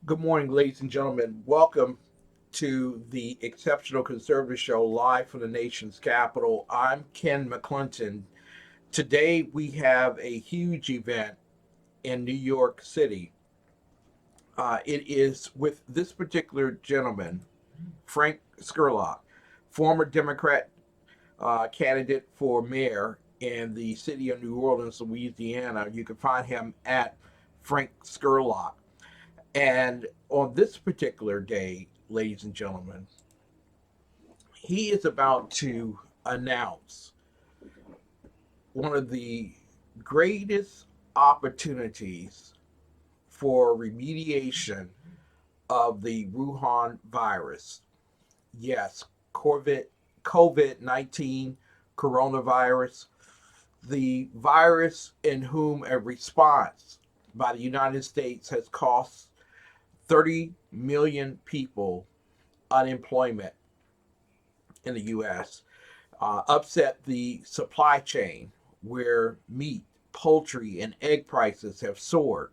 Good morning, ladies and gentlemen. Welcome to the Exceptional Conservative Show live from the nation's capital. I'm Ken McClinton. Today we have a huge event in New York City. It is with this particular gentleman, Frank Scurlock, former Democrat candidate for mayor in the city of New Orleans, Louisiana. You can find him at Frank Scurlock. And on this particular day, ladies and gentlemen, he is about to announce one of the greatest opportunities for remediation of the Wuhan virus. Yes, COVID 19 coronavirus, the virus in whom a response by the United States has cost 30 million people unemployment in the U.S., upset the supply chain where meat, poultry, and egg prices have soared.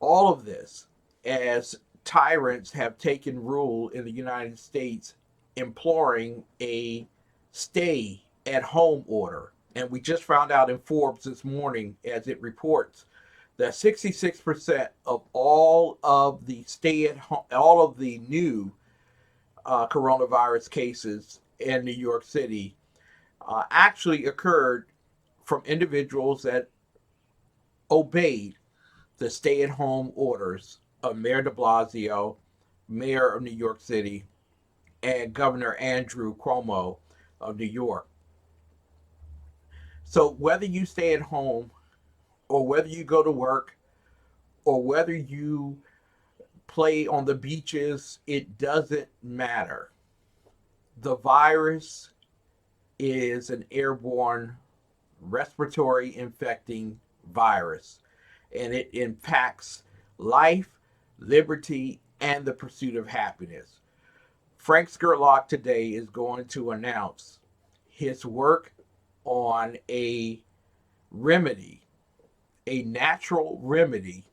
All of this as tyrants have taken rule in the United States, imploring a stay at home order. And we just found out in Forbes this morning, as it reports, that 66% of all of the stay at home, all of the new coronavirus cases in New York City actually occurred from individuals that obeyed the stay at home orders of Mayor de Blasio, Mayor of New York City, and Governor Andrew Cuomo of New York. So whether you stay at home or whether you go to work or whether you play on the beaches, it doesn't matter. The virus is an airborne respiratory infecting virus, and it impacts life, liberty, and the pursuit of happiness. Frank Scurlock today is going to announce his work on a remedy, a natural remedy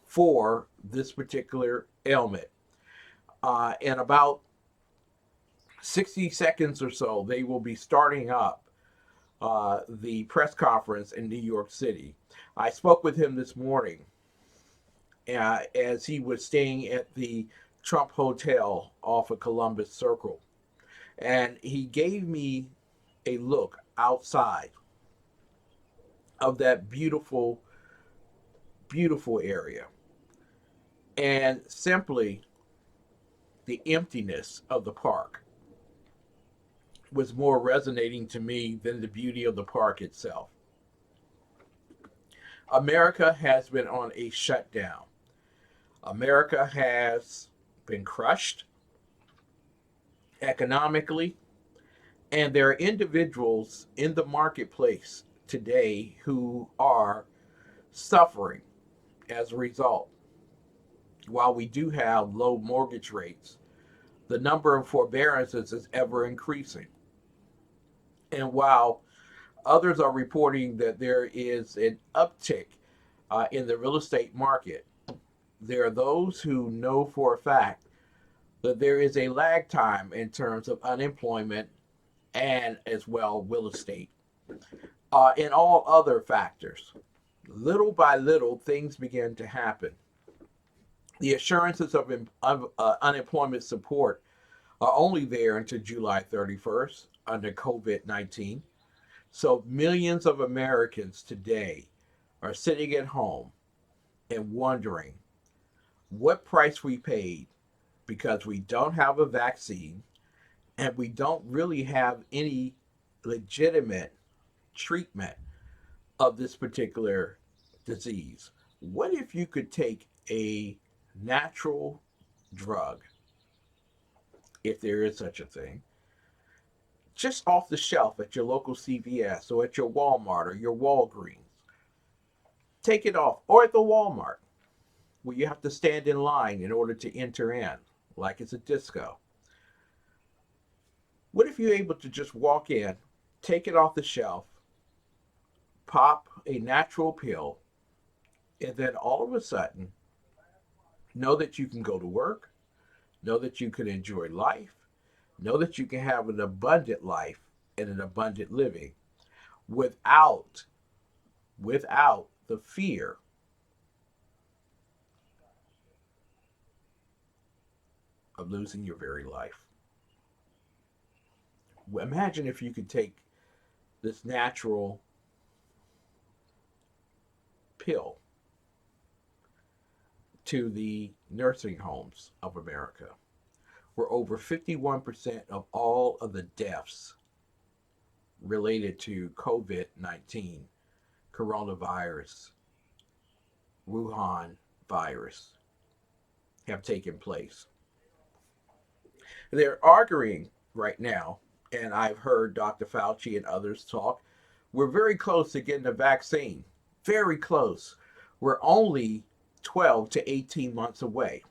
for this particular ailment. In about 60 seconds or so, they will be starting up the press conference in New York City. I spoke with him this morning as he was staying at the Trump Hotel off of Columbus Circle. And he gave me a look outside of that beautiful, beautiful area. And simply the emptiness of the park was more resonating to me than the beauty of the park itself. America has been on a shutdown. America has been crushed economically, and there are individuals in the marketplace today who are suffering as a result. While we do have low mortgage rates, the number of forbearances is ever increasing. And while others are reporting that there is an uptick in the real estate market, there are those who know for a fact that there is a lag time in terms of unemployment and as well real estate. And all other factors. Little by little, things begin to happen. The assurances of unemployment support are only there until July 31st under COVID 19. So millions of Americans today are sitting at home and wondering what price we paid because we don't have a vaccine and we don't really have any legitimate treatment of this particular disease. What if you could take a natural drug, if there is such a thing, just off the shelf at your local CVS or at your Walmart or your Walgreens? Take it off, or at the Walmart where you have to stand in line in order to enter in, like it's a disco. What if you're able to just walk in, take it off the shelf, pop a natural pill, and then all of a sudden Know that you can go to work. Know that you can enjoy life. Know that you can have an abundant life and an abundant living without the fear of losing your very life. Imagine if you could take this natural pill to the nursing homes of America, where over 51% of all of the deaths related to COVID 19, coronavirus, Wuhan virus, have taken place. They're arguing right now, and I've heard Dr. Fauci and others talk. We're very close to getting a vaccine. Very close. We're only 12 to 18 months away.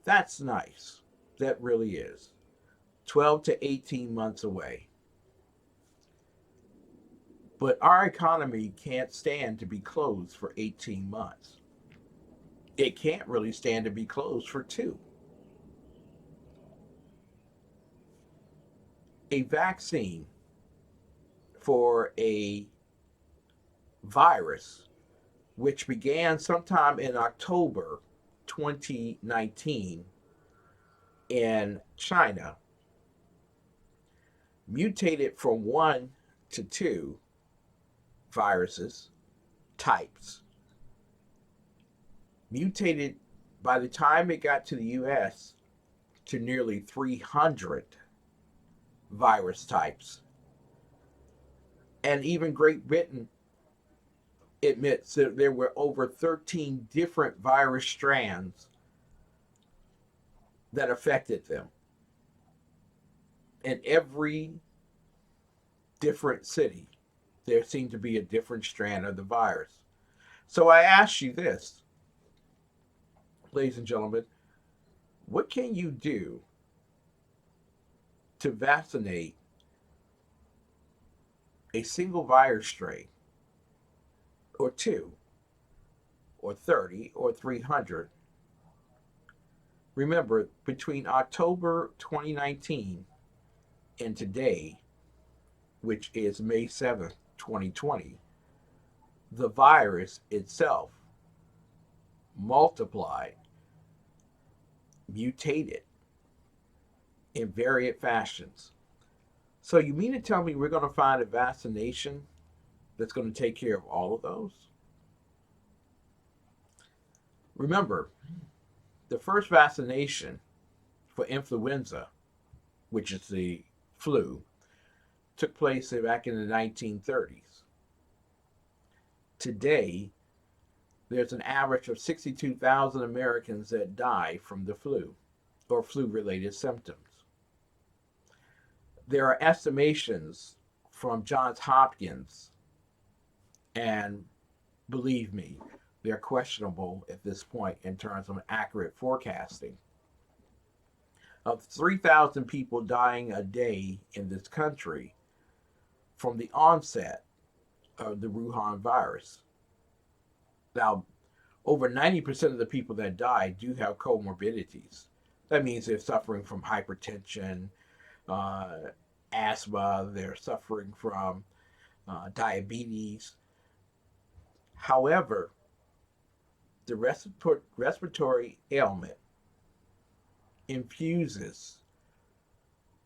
That's nice. That really is. 12 to 18 months away. But our economy can't stand to be closed for 18 months. It can't really stand to be closed for 2. A vaccine for a virus which began sometime in October 2019 in China, mutated from 1 to 2 viruses types, mutated by the time it got to the US to nearly 300 virus types. And even Great Britain admits that there were over 13 different virus strands that affected them. In every different city, there seemed to be a different strand of the virus. So I ask you this, ladies and gentlemen, what can you do to vaccinate a single virus strain, or 2, or 30, or 300? Remember, between October 2019 and today, which is May 7th, 2020, the virus itself multiplied, mutated in varied fashions. So you mean to tell me we're going to find a vaccination that's going to take care of all of those? Remember, the first vaccination for influenza, which is the flu, took place back in the 1930s. Today, there's an average of 62,000 Americans that die from the flu or flu-related symptoms. There are estimations from Johns Hopkins, and believe me, they're questionable at this point in terms of accurate forecasting, of 3,000 people dying a day in this country from the onset of the Wuhan virus. Now, over 90% of the people that die do have comorbidities. That means they're suffering from hypertension, asthma, they're suffering from diabetes. However, the respiratory ailment infuses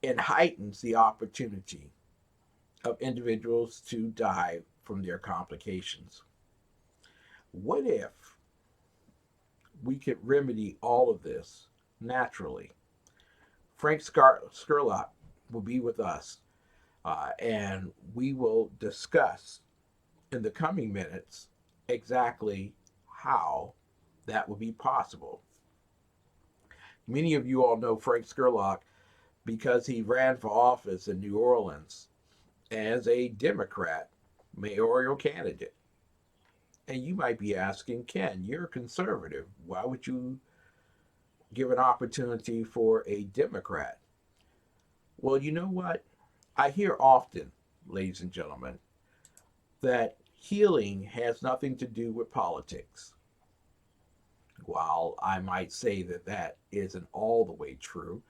and heightens the opportunity of individuals to die from their complications. What if we could remedy all of this naturally? Frank Scurlock will be with us, and we will discuss in the coming minutes exactly how that would be possible. Many of you all know Frank Scurlock because he ran for office in New Orleans as a Democrat mayoral candidate. And you might be asking, Ken, you're a conservative. Why would you give an opportunity for a Democrat? Well, you know what? I hear often, ladies and gentlemen, that healing has nothing to do with politics. while I might say that that isn't all the way true,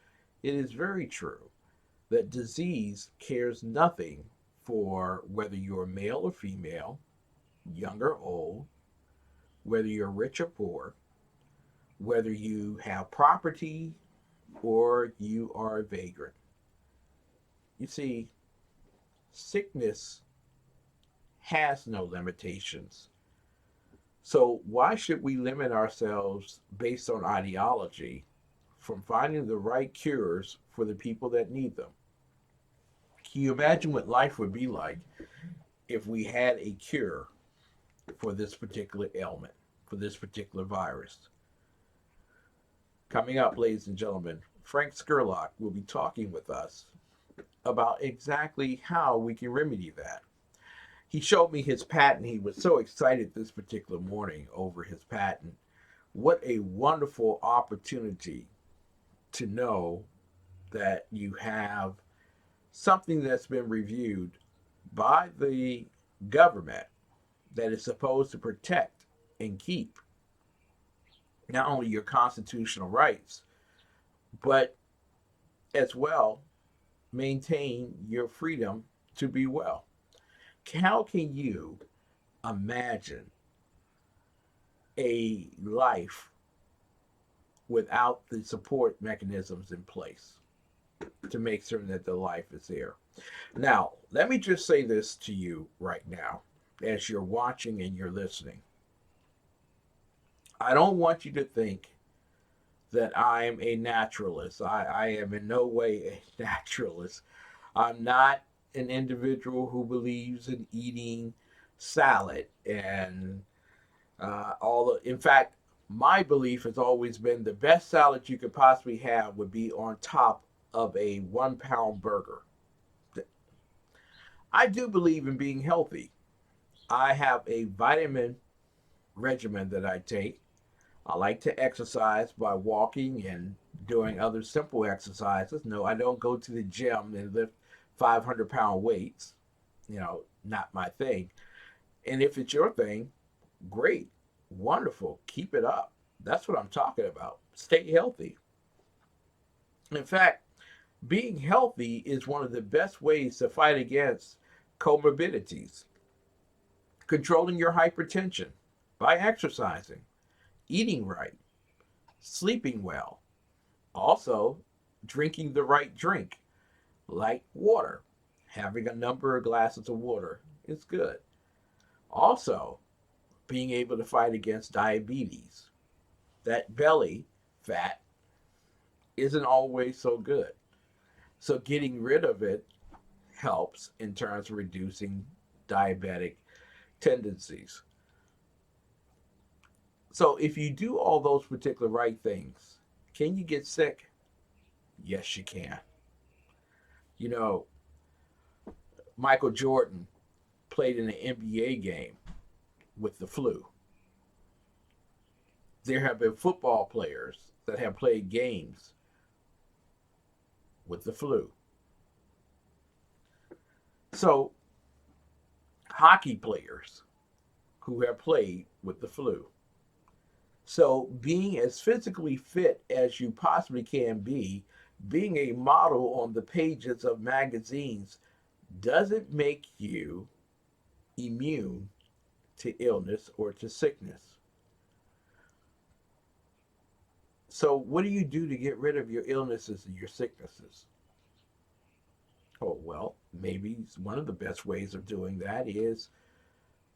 it is very true that disease cares nothing for whether you're male or female, young or old, whether you're rich or poor, whether you have property or you are a vagrant. You see, sickness has no limitations. So, why should we limit ourselves based on ideology from finding the right cures for the people that need them? Can you imagine what life would be like if we had a cure for this particular ailment, for this particular virus? Coming up, ladies and gentlemen, Frank Scurlock will be talking with us about exactly how we can remedy that. He showed me his patent. He was so excited this particular morning over his patent. What a wonderful opportunity to know that you have something that's been reviewed by the government that is supposed to protect and keep not only your constitutional rights, but as well maintain your freedom to be well. How can you imagine a life without the support mechanisms in place to make certain that the life is there? Now, let me just say this to you right now as you're watching and you're listening. I don't want you to think that I'm a naturalist. I am in no way a naturalist. I'm not an individual who believes in eating salad and all the. In fact, my belief has always been the best salad you could possibly have would be on top of a 1 pound burger. I do believe in being healthy. I have a vitamin regimen that I take. I like to exercise by walking and doing other simple exercises. No, I don't go to the gym and lift 500-pound weights. Not my thing. And if it's your thing, great, wonderful, keep it up. That's what I'm talking about. Stay healthy. In fact, being healthy is one of the best ways to fight against comorbidities. Controlling your hypertension by exercising, eating right, sleeping well, also drinking the right drink, like water. Having a number of glasses of water is good. Also, being able to fight against diabetes. That belly fat isn't always so good. So, getting rid of it helps in terms of reducing diabetic tendencies. So, if you do all those particular right things, can you get sick? Yes, you can. You know, Michael Jordan played in an NBA game with the flu. There have been football players that have played games with the flu. So, hockey players who have played with the flu. So, being as physically fit as you possibly can be, being a model on the pages of magazines, doesn't make you immune to illness or to sickness. So, what do you do to get rid of your illnesses and your sicknesses? Oh, well, maybe one of the best ways of doing that is,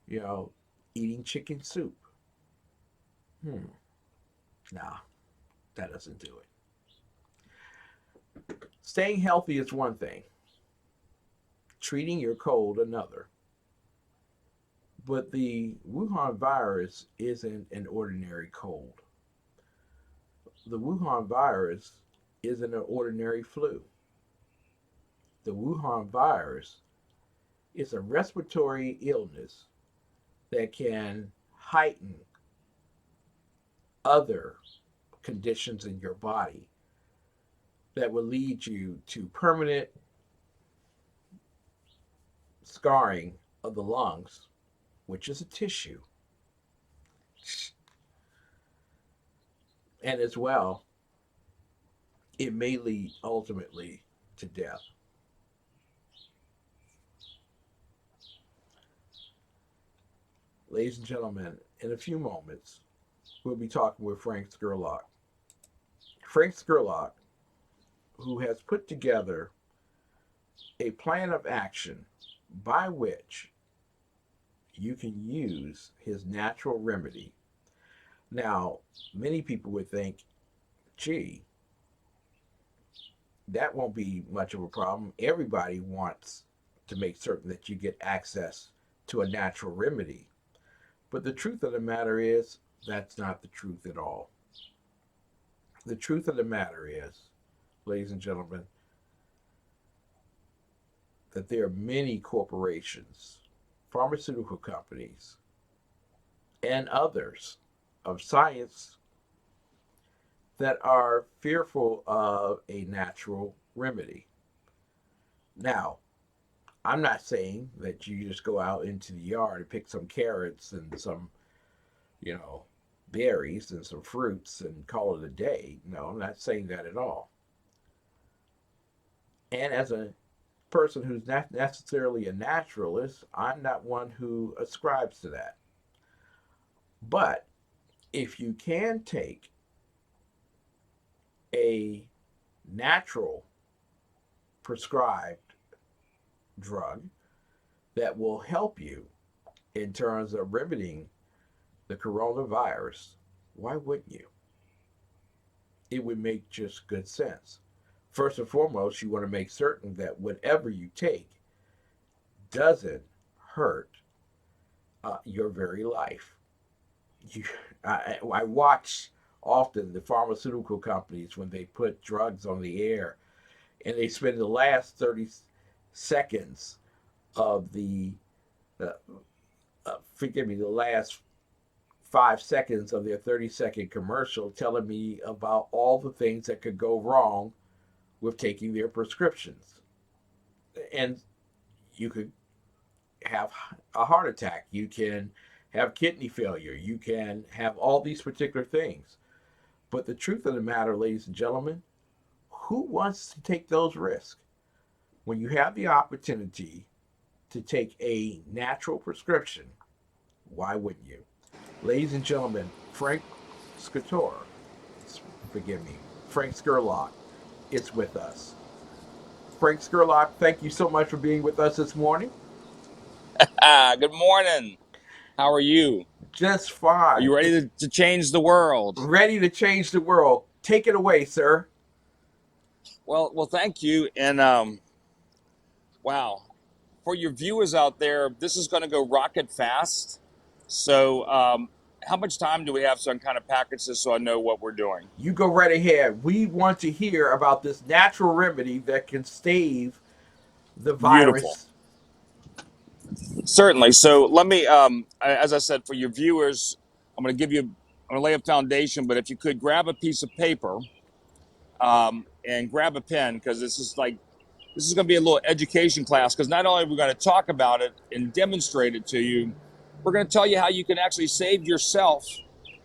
you know, eating chicken soup. Hmm, nah, that doesn't do it. Staying healthy is one thing, treating your cold another. But the Wuhan virus isn't an ordinary cold. The Wuhan virus isn't an ordinary flu. The Wuhan virus is a respiratory illness that can heighten other conditions in your body that will lead you to permanent scarring of the lungs, which is a tissue. And as well, it may lead ultimately to death. Ladies and gentlemen, in a few moments, we'll be talking with Frank Scurlock. Frank Scurlock, who has put together a plan of action by which you can use his natural remedy. Now, many people would think, gee, that won't be much of a problem. Everybody wants to make certain that you get access to a natural remedy. But the truth of the matter is, that's not the truth at all. The truth of the matter is, ladies and gentlemen, that there are many corporations, pharmaceutical companies, and others of science that are fearful of a natural remedy. Now, I'm not saying that you just go out into the yard and pick some carrots and some, you know, berries and some fruits and call it a day. No, I'm not saying that at all. And as a person who's not necessarily a naturalist, I'm not one who ascribes to that. But if you can take a natural prescribed drug that will help you in terms of remedying the coronavirus, why wouldn't you? It would make just good sense. First and foremost, you want to make certain that whatever you take doesn't hurt your very life. You, I watch often the pharmaceutical companies when they put drugs on the air and they spend the last 30 seconds of uh, forgive me, the last 5 seconds of their 30-second commercial telling me about all the things that could go wrong with taking their prescriptions. And you could have a heart attack, you can have kidney failure, you can have all these particular things. But the truth of the matter, ladies and gentlemen, who wants to take those risks? When you have the opportunity to take a natural prescription, why wouldn't you? Ladies and gentlemen, Frank Scator, forgive me, Frank Scurlock is with us. Frank Scurlock, thank you so much for being with us this morning. Good morning. How are you? Just Are fine. you ready to change the world? Ready to change the world. Take it away, sir. Well, thank you. And wow, for your viewers out there, this is going to go rocket fast. So, how much time do we have so I can kind of package this so I know what we're doing? You go right ahead. We want to hear about this natural remedy that can stave the Beautiful. virus. Certainly. So let me, as I said, for your viewers, I'm going to lay a foundation. But if you could grab a piece of paper and grab a pen, because this is going to be a little education class, because not only are we going to talk about it and demonstrate it to you, we're going to tell you how you can actually save yourself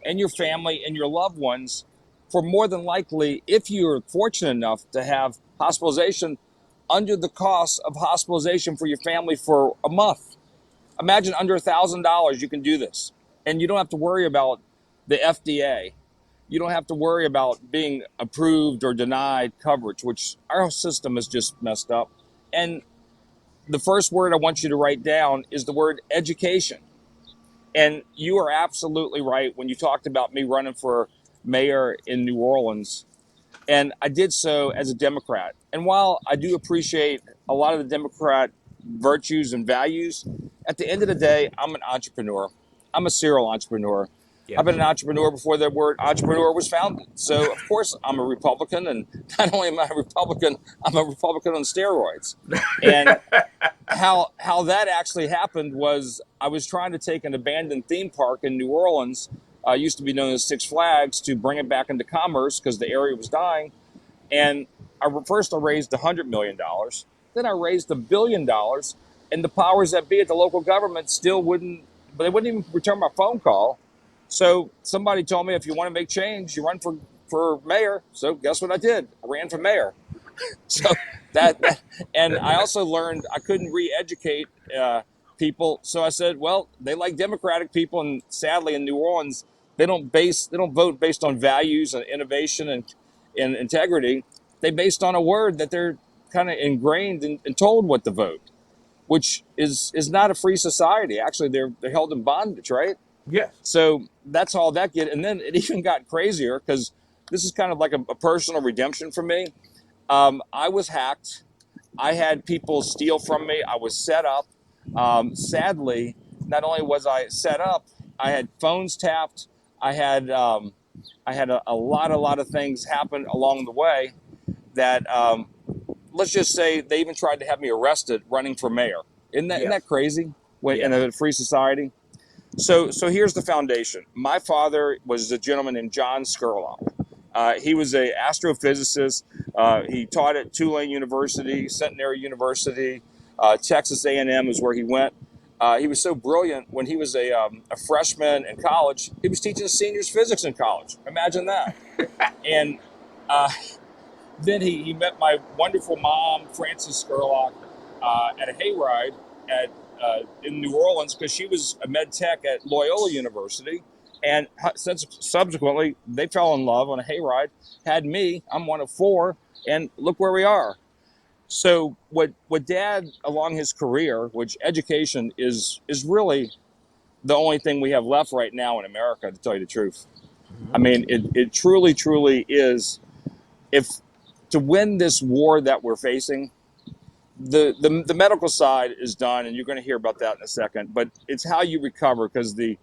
and your family and your loved ones for more than likely, if you're fortunate enough to have hospitalization, under the cost of hospitalization for your family for a month. Imagine under $1,000 you can do this. And you don't have to worry about the FDA. You don't have to worry about being approved or denied coverage, which our system is just messed up. And the first word I want you to write down is the word education. And you are absolutely right when you talked about me running for mayor in New Orleans. And I did so as a Democrat. And while I do appreciate a lot of the Democrat virtues and values, at the end of the day, I'm an entrepreneur. I'm a serial entrepreneur. I've been Yes. an entrepreneur before the word entrepreneur was founded. So, of course, I'm a Republican. And not only am I a Republican, I'm a Republican on steroids. And how that actually happened was I was trying to take an abandoned theme park in New Orleans, used to be known as Six Flags, to bring it back into commerce because the area was dying. And first I raised $100 million, then I raised $1 billion, and the powers that be at the local government still wouldn't, but they wouldn't even return my phone call. So somebody told me, if you want to make change, you run for mayor. So guess what I did? I ran for mayor. So that and I also learned I couldn't re-educate people. So I said, well, they like Democratic people, and sadly in New Orleans, they don't vote based on values and innovation and integrity. They based on a word that they're kind of ingrained and told what to vote, which is not a free society. Actually, they're held in bondage, right? Yes. So that's all that get. And then it even got crazier because this is kind of like a personal redemption for me. I was hacked. I had people steal from me. I was set up. Sadly, not only was I set up, I had phones tapped. I had a lot of things happen along the way that let's just say they even tried to have me arrested running for mayor. Isn't Yes. that crazy? In Yes. a free society. So here's the foundation. My father was a gentleman named John Scurlock. He was a astrophysicist. He taught at Tulane University, Centenary University, Texas A&M is where he went. He was so brilliant when he was a freshman in college. He was teaching seniors physics in college. Imagine that. And uh, then he met my wonderful mom, Frances Scurlock, at a hayride in New Orleans because she was a med tech at Loyola University. And since subsequently they fell in love on a hayride, had me. I'm one of four, and look where we are. So what Dad along his career, which education is really the only thing we have left right now in America, to tell you the truth. I mean, it truly is. If to win this war that we're facing, the medical side is done, and you're going to hear about that in a second. But it's how you recover, because the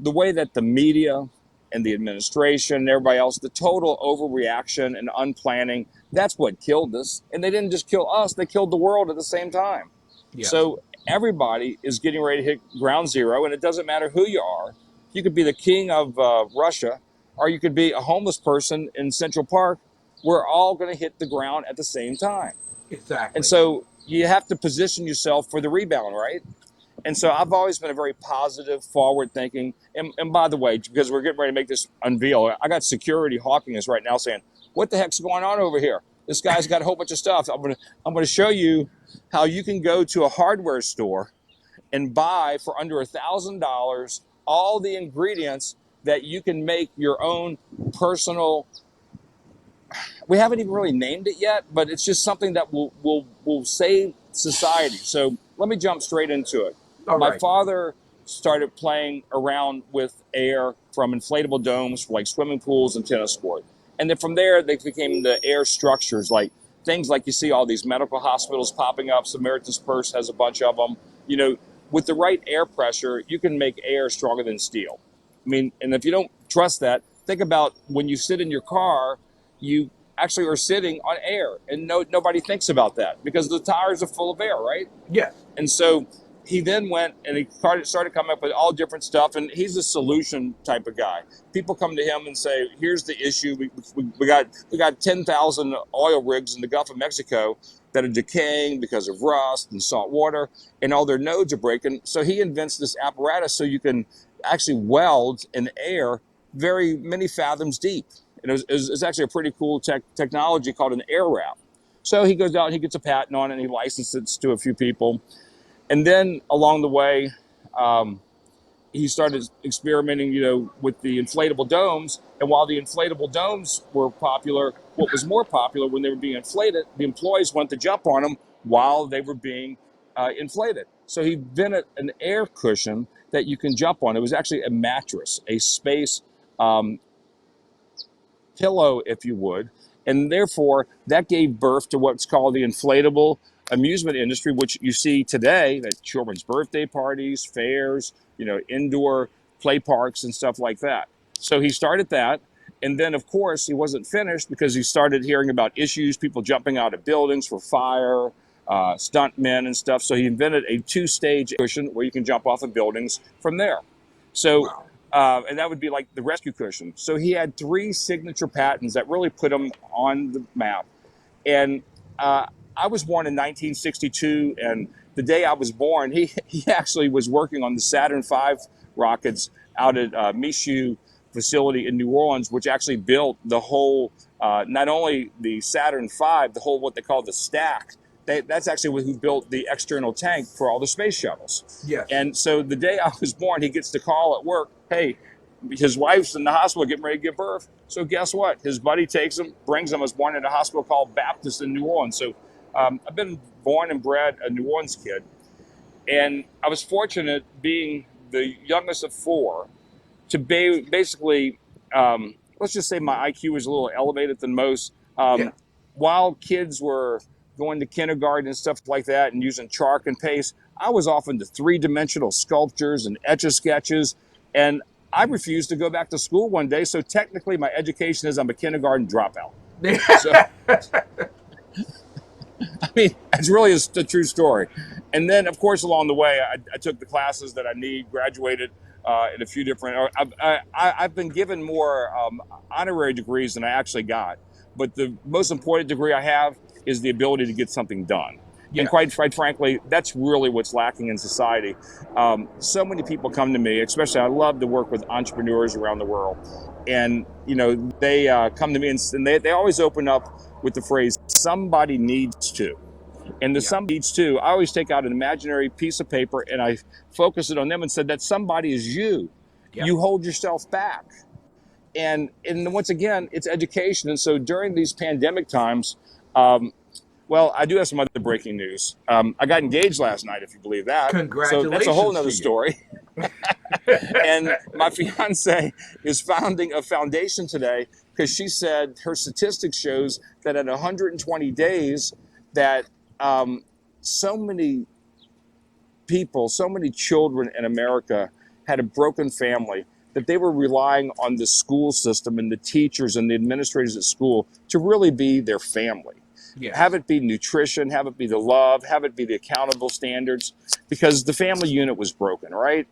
way that the media and the administration and everybody else, the total overreaction and unplanning, that's what killed us. And they didn't just kill us; they killed the world at the same time. Yes. So everybody is getting ready to hit ground zero, and it doesn't matter who you are. You could be the king of Russia, or you could be a homeless person in Central Park. We're all going to hit the ground at the same time. And Exactly. so you have to position yourself for the rebound, right? And so I've always been a very positive, forward thinking. And by the way, because we're getting ready to make this unveil, I got security hawking us right now saying, what the heck's going on over here? This guy's got a whole bunch of stuff. I'm gonna show you how you can go to a hardware store and buy for under $1,000 all the ingredients that you can make your own personal. We haven't even really named it yet, but it's just something that will save society. So let me jump straight into it. All My right. father started playing around with air from inflatable domes for like swimming pools and tennis court. And then from there, they became the air structures, like things like you see all these medical hospitals popping up. Samaritan's Purse has a bunch of them. You know, with the right air pressure, you can make air stronger than steel. I mean, and if you don't trust that, think about when you sit in your car, you actually are sitting on air, and nobody thinks about that because the tires are full of air, right? Yes. And so he then went and he started coming up with all different stuff, and he's a solution type of guy. People come to him and say, here's the issue. We got 10,000 oil rigs in the Gulf of Mexico that are decaying because of rust and salt water, and all their nodes are breaking. So he invents this apparatus so you can actually weld in air very many fathoms deep. And it's actually a pretty cool technology called an air wrap. So he goes out and he gets a patent on it, and he licenses it to a few people. And then along the way, he started experimenting, with the inflatable domes. And while the inflatable domes were popular, what was more popular when they were being inflated, the employees went to jump on them while they were being inflated. So he invented an air cushion that you can jump on. It was actually a mattress, a space pillow, if you would. And therefore, that gave birth to what's called the inflatable amusement industry, which you see today at children's birthday parties, fairs, indoor play parks and stuff like that. So he started that. And then, of course, he wasn't finished because he started hearing about issues, people jumping out of buildings for fire, stunt men and stuff. So he invented a two-stage cushion where you can jump off of buildings from there. So Wow. and that would be like the rescue cushion. So he had 3 signature patents that really put him on the map. And I was born in 1962, and the day I was born, he actually was working on the Saturn V rockets out at Michoud facility in New Orleans, which actually built the whole, not only the Saturn V, the whole what they call the stack. That's actually who built the external tank for all the space shuttles. Yes. And so the day I was born, he gets the call at work, hey, his wife's in the hospital getting ready to give birth. So guess what? His buddy takes him, brings him. I was born in a hospital called Baptist in New Orleans. So I've been born and bred a New Orleans kid. And I was fortunate, being the youngest of four, to basically, let's just say my IQ was a little elevated than most. Yeah. While kids were going to kindergarten and stuff like that and using chalk and paste, I was off into three-dimensional sculptures and etch-a-sketches. And I refused to go back to school one day. So technically my education is I'm a kindergarten dropout. So, I mean, it's really a true story. And then, of course, along the way, I took the classes that I need, graduated in a few different. I've been given more honorary degrees than I actually got. But the most important degree I have is the ability to get something done. Yeah. And quite frankly, that's really what's lacking in society. So many people come to me, especially I love to work with entrepreneurs around the world. And, you know, they come to me and they always open up with the phrase, somebody needs to. And the somebody needs to, I always take out an imaginary piece of paper and I focus it on them and said that somebody is you. Yep. You hold yourself back. And once again, it's education. And so during these pandemic times, well, I do have some other breaking news. I got engaged last night, if you believe that. Congratulations. So that's a whole other story. And my fiance is founding a foundation today because she said her statistics shows that at 120 days that so many people, so many children in America had a broken family that they were relying on the school system and the teachers and the administrators at school to really be their family. Yes. Have it be nutrition, have it be the love, have it be the accountable standards, because the family unit was broken, right?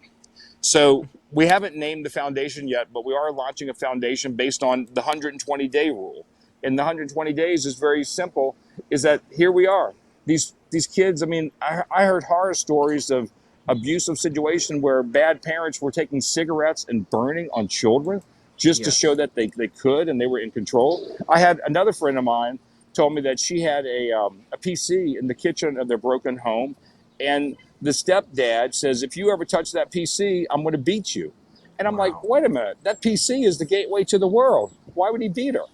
So we haven't named the foundation yet, but we are launching a foundation based on the 120-day rule. And the 120 days is very simple, is that here we are. These kids, I mean, I heard horror stories of abusive situation where bad parents were taking cigarettes and burning on children just to show that they could and they were in control. I had another friend of mine told me that she had a PC in the kitchen of their broken home. And the stepdad says, if you ever touch that PC, I'm going to beat you. And I'm like, wait a minute, that PC is the gateway to the world. Why would he beat her?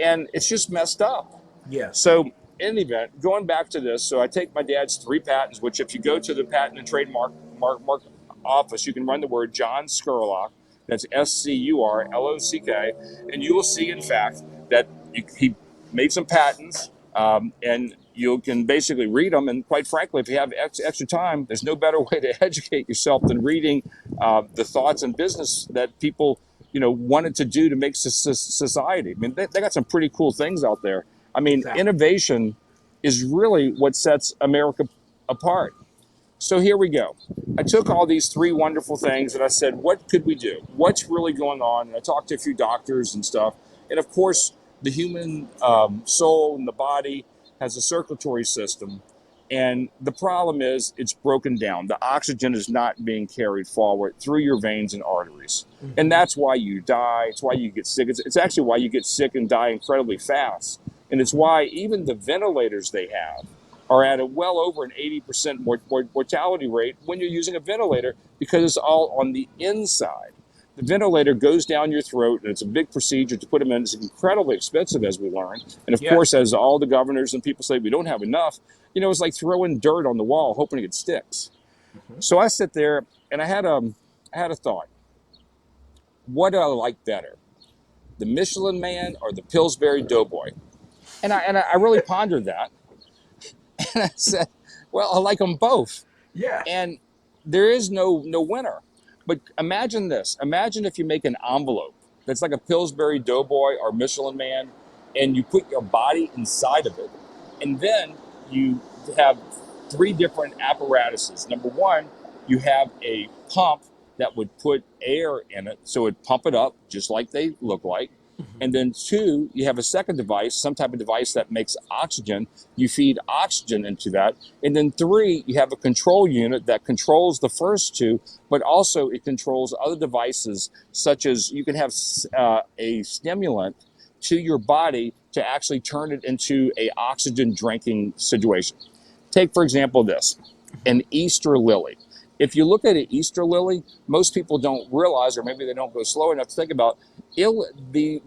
And it's just messed up. Yeah. So in any event, going back to this, so I take my dad's 3 patents, which if you go to the patent and trademark office, you can run the word John Scurlock. That's Scurlock, and you will see, in fact, that he made some patents, and you can basically read them. And quite frankly, if you have extra time, there's no better way to educate yourself than reading the thoughts and business that people, you know, wanted to do to make society. I mean, they got some pretty cool things out there. I mean, exactly. Innovation is really what sets America apart. So here we go. I took all these 3 wonderful things and I said, what could we do? What's really going on? And I talked to a few doctors and stuff. And of course, the human soul and the body has a circulatory system. And the problem is it's broken down. The oxygen is not being carried forward through your veins and arteries. Mm-hmm. And that's why you die. It's why you get sick. It's actually why you get sick and die incredibly fast. And it's why even the ventilators they have are at a well over an 80% mortality rate when you're using a ventilator, because it's all on the inside. The ventilator goes down your throat, and it's a big procedure to put them in. It's incredibly expensive, as we learned. And of course, as all the governors and people say, we don't have enough, you know, it's like throwing dirt on the wall, hoping it sticks. Mm-hmm. So I sit there, and I had a thought. What do I like better, the Michelin Man or the Pillsbury Doughboy? And I really pondered that. And I said, well, I like them both. Yeah. And there is no winner. But imagine this. Imagine if you make an envelope that's like a Pillsbury Doughboy or Michelin Man, and you put your body inside of it. And then you have 3 different apparatuses. Number 1, you have a pump that would put air in it, so it'd pump it up just like they look like. Mhm. And then two, you have a second device, some type of device that makes oxygen. You feed oxygen into that. And then three, you have a control unit that controls the first two, but also it controls other devices, such as you can have a stimulant to your body to actually turn it into a oxygen drinking situation. Take, for example, this, Mhm. an Easter lily. If you look at an Easter lily, most people don't realize, or maybe they don't go slow enough to think about, the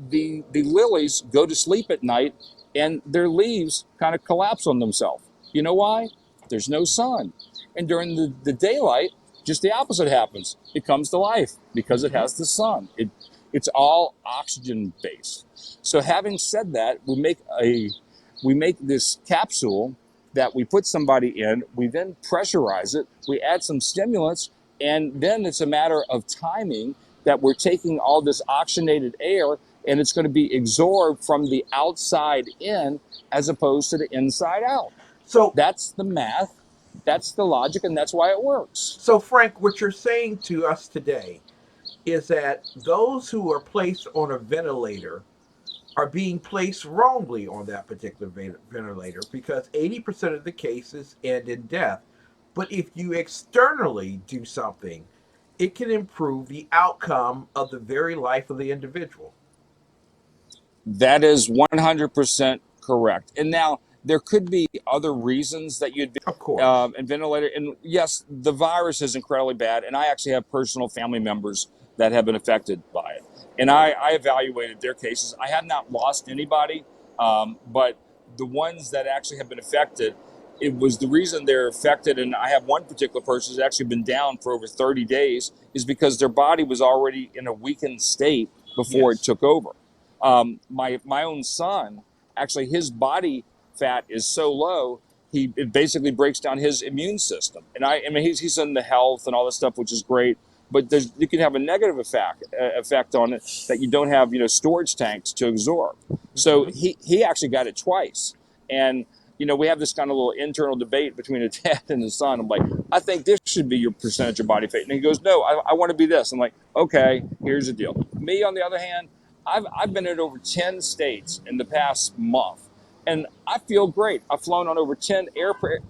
lilies go to sleep at night and their leaves kind of collapse on themselves. You know why? There's no sun. And during the daylight, just the opposite happens. It comes to life because it Mhm. has the sun. It's all oxygen based. So having said that, we make this capsule that we put somebody in, we then pressurize it, we add some stimulants, and then it's a matter of timing that we're taking all this oxygenated air and it's going to be absorbed from the outside in as opposed to the inside out. So, That's the math, that's the logic, and that's why it works. so Frank, what you're saying to us today is that those who are placed on a ventilator are being placed wrongly on that particular ventilator because 80% of the cases end in death. But if you externally do something, it can improve the outcome of the very life of the individual. That is 100% correct. And now there could be other reasons that you'd be Of course. and ventilator. And yes, the virus is incredibly bad. And I actually have personal family members that have been affected by it. And I evaluated their cases. I have not lost anybody, but the ones that actually have been affected, it was the reason they're affected. And I have one particular person who's actually been down for over 30 days is because their body was already in a weakened state before it Yes. took over. My own son, actually, his body fat is so low, it basically breaks down his immune system. And I mean, he's in the health and all this stuff, which is great. But you can have a negative effect on it that you don't have, storage tanks to absorb. So Hmm. he actually got it twice, and we have this kind of little internal debate between the dad and the son. I'm like, I think this should be your percentage of body fat, and he goes, no, I want to be this. I'm like, okay, here's the deal. Me, on the other hand, I've been in over 10 states in the past month, and I feel great. I've flown on over 10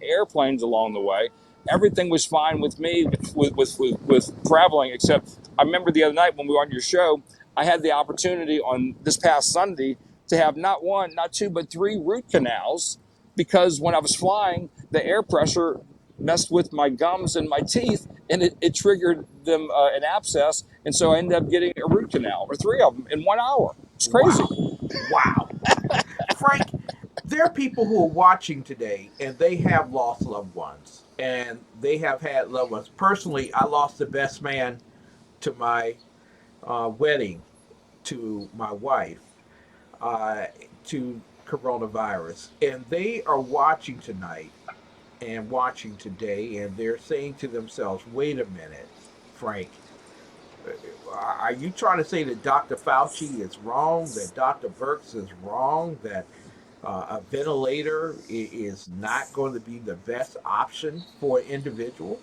airplanes along the way. Everything was fine with me with traveling, except I remember the other night when we were on your show, I had the opportunity on this past Sunday to have not one, not two, but three root canals because when I was flying, the air pressure messed with my gums and my teeth, and it triggered them an abscess, and so I ended up getting a root canal or three of them in 1 hour. It's crazy. Wow. Wow. Frank, there are people who are watching today and they have lost loved ones and they have had loved ones. Personally, I lost the best man to my wedding to my wife uh, to coronavirus. And they are watching tonight and watching today and they're saying to themselves, wait a minute, Frank, are you trying to say that Dr. Fauci is wrong, that Dr. Birx is wrong, that a ventilator is not going to be the best option for an individual?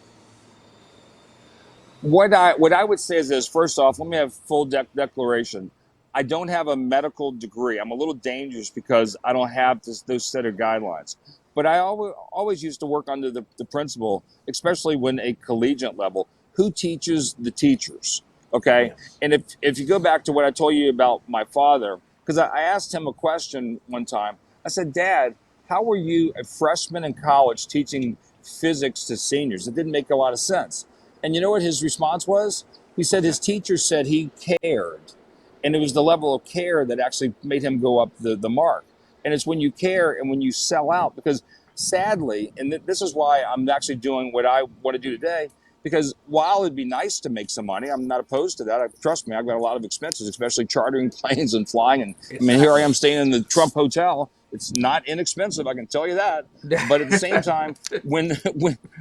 What I would say is this: first off, let me have full declaration. I don't have a medical degree. I'm a little dangerous because I don't have those set of guidelines. But I always used to work under the principle, especially when a collegiate level, who teaches the teachers. Okay, Yes. and if you go back to what I told you about my father, because I asked him a question one time. I said, Dad, how were you a freshman in college teaching physics to seniors? It didn't make a lot of sense. And you know what his response was? He said his teacher said he cared. And it was the level of care that actually made him go up the mark. And it's when you care and when you sell out, because sadly, and this is why I'm actually doing what I want to do today, because while it'd be nice to make some money, I'm not opposed to that. Trust me, I've got a lot of expenses, especially chartering planes and flying. And I mean, here I Exactly. am staying in the Trump Hotel. It's not inexpensive, I can tell you that. But at the same time, when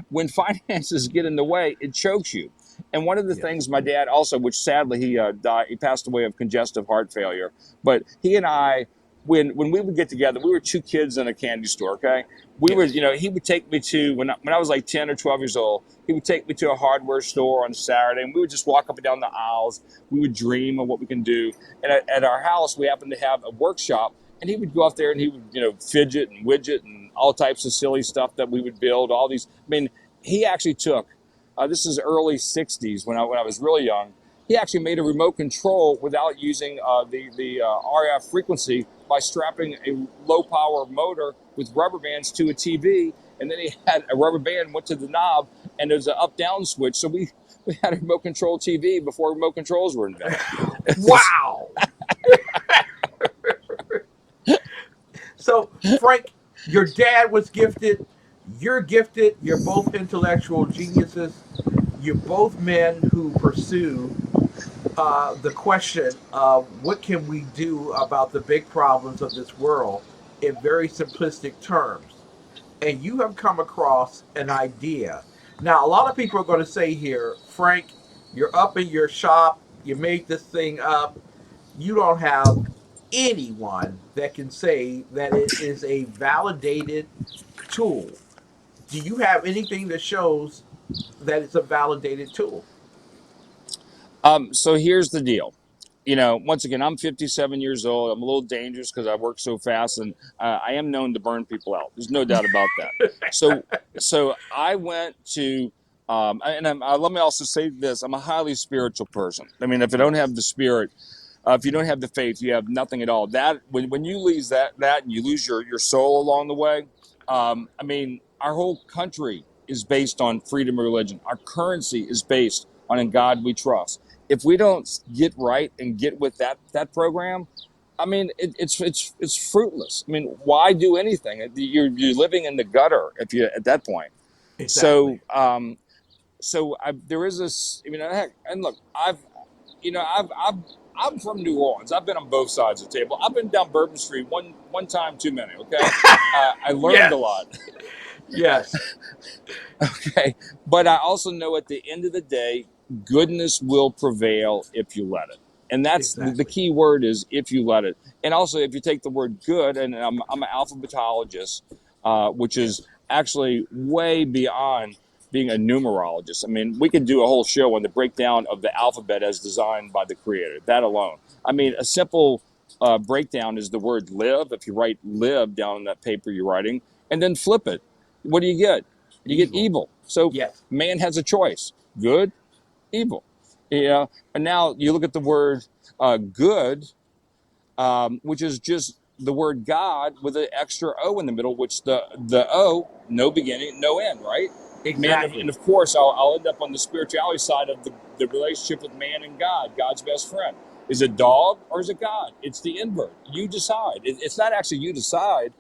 when finances get in the way, it chokes you. And one of the Yes. things my dad also, which sadly he died, he passed away of congestive heart failure. But he and I when we would get together, we were two kids in a candy store. Okay, we were, Yes. he would take me to when I was like 10 or 12 years old. He would take me to a hardware store on Saturday, and we would just walk up and down the aisles. We would dream of what we can do. And at our house, we happened to have a workshop, and he would go out there and he would, fidget and widget and all types of silly stuff that we would build. All these. I mean, he actually took. This is early '60s when I was really young. He actually made a remote control without using the RF frequency by strapping a low power motor with rubber bands to a TV, and then he had a rubber band went to the knob, and there's an up down switch. So we had a remote control TV before remote controls were invented. Wow. So, Frank, your dad was gifted. You're gifted. You're both intellectual geniuses. You're both men who pursue the question of what can we do about the big problems of this world in very simplistic terms. And you have come across an idea. Now, a lot of people are going to say here, Frank, you're up in your shop, you made this thing up, you don't have anyone that can say that it is a validated tool. Do you have anything that shows that it's a validated tool? So here's the deal. Once again, I'm 57 years old. I'm a little dangerous because I work so fast, and I am known to burn people out. There's no doubt about that. So I went to, let me also say this: I'm a highly spiritual person. I mean, if I don't Yes, have the spirit, if you don't have the faith, you have nothing at all. That when you lose that and you lose your soul along the way. I mean, our whole country is based on freedom of religion. Our currency is based on in God we trust. If we don't get right and get with that program, I mean, it's fruitless. I mean, why do anything? You're living in the gutter if you at that point. exactly. So there is this. I mean, heck, and look, I'm from New Orleans. I've been on both sides of the table. I've been down Bourbon Street one time too many. Okay, I learned a Yes, lot. yes, Okay, but I also know at the end of the day, goodness will prevail if you let it. And that's the exactly. key word is if you let it. And also, if you take the word good, and I'm an alphabetologist, which is Yes, actually way beyond being a numerologist. I mean, we could do a whole show on the breakdown of the alphabet as designed by the creator, that alone. I mean, a yes. simple breakdown is the word live. If you write live down on that paper you're writing, and then flip it, what do you get? You get Evil. evil. So Yes, man has a choice: good, evil. And now you look at the word good, which is just the word God with an extra O in the middle, which the O, no beginning, no end, right? Man, and exactly. of course, I'll end up on the spirituality side of the relationship with man and God, God's best friend. Is it dog or is it God? It's the invert. You decide. It's not actually you decide,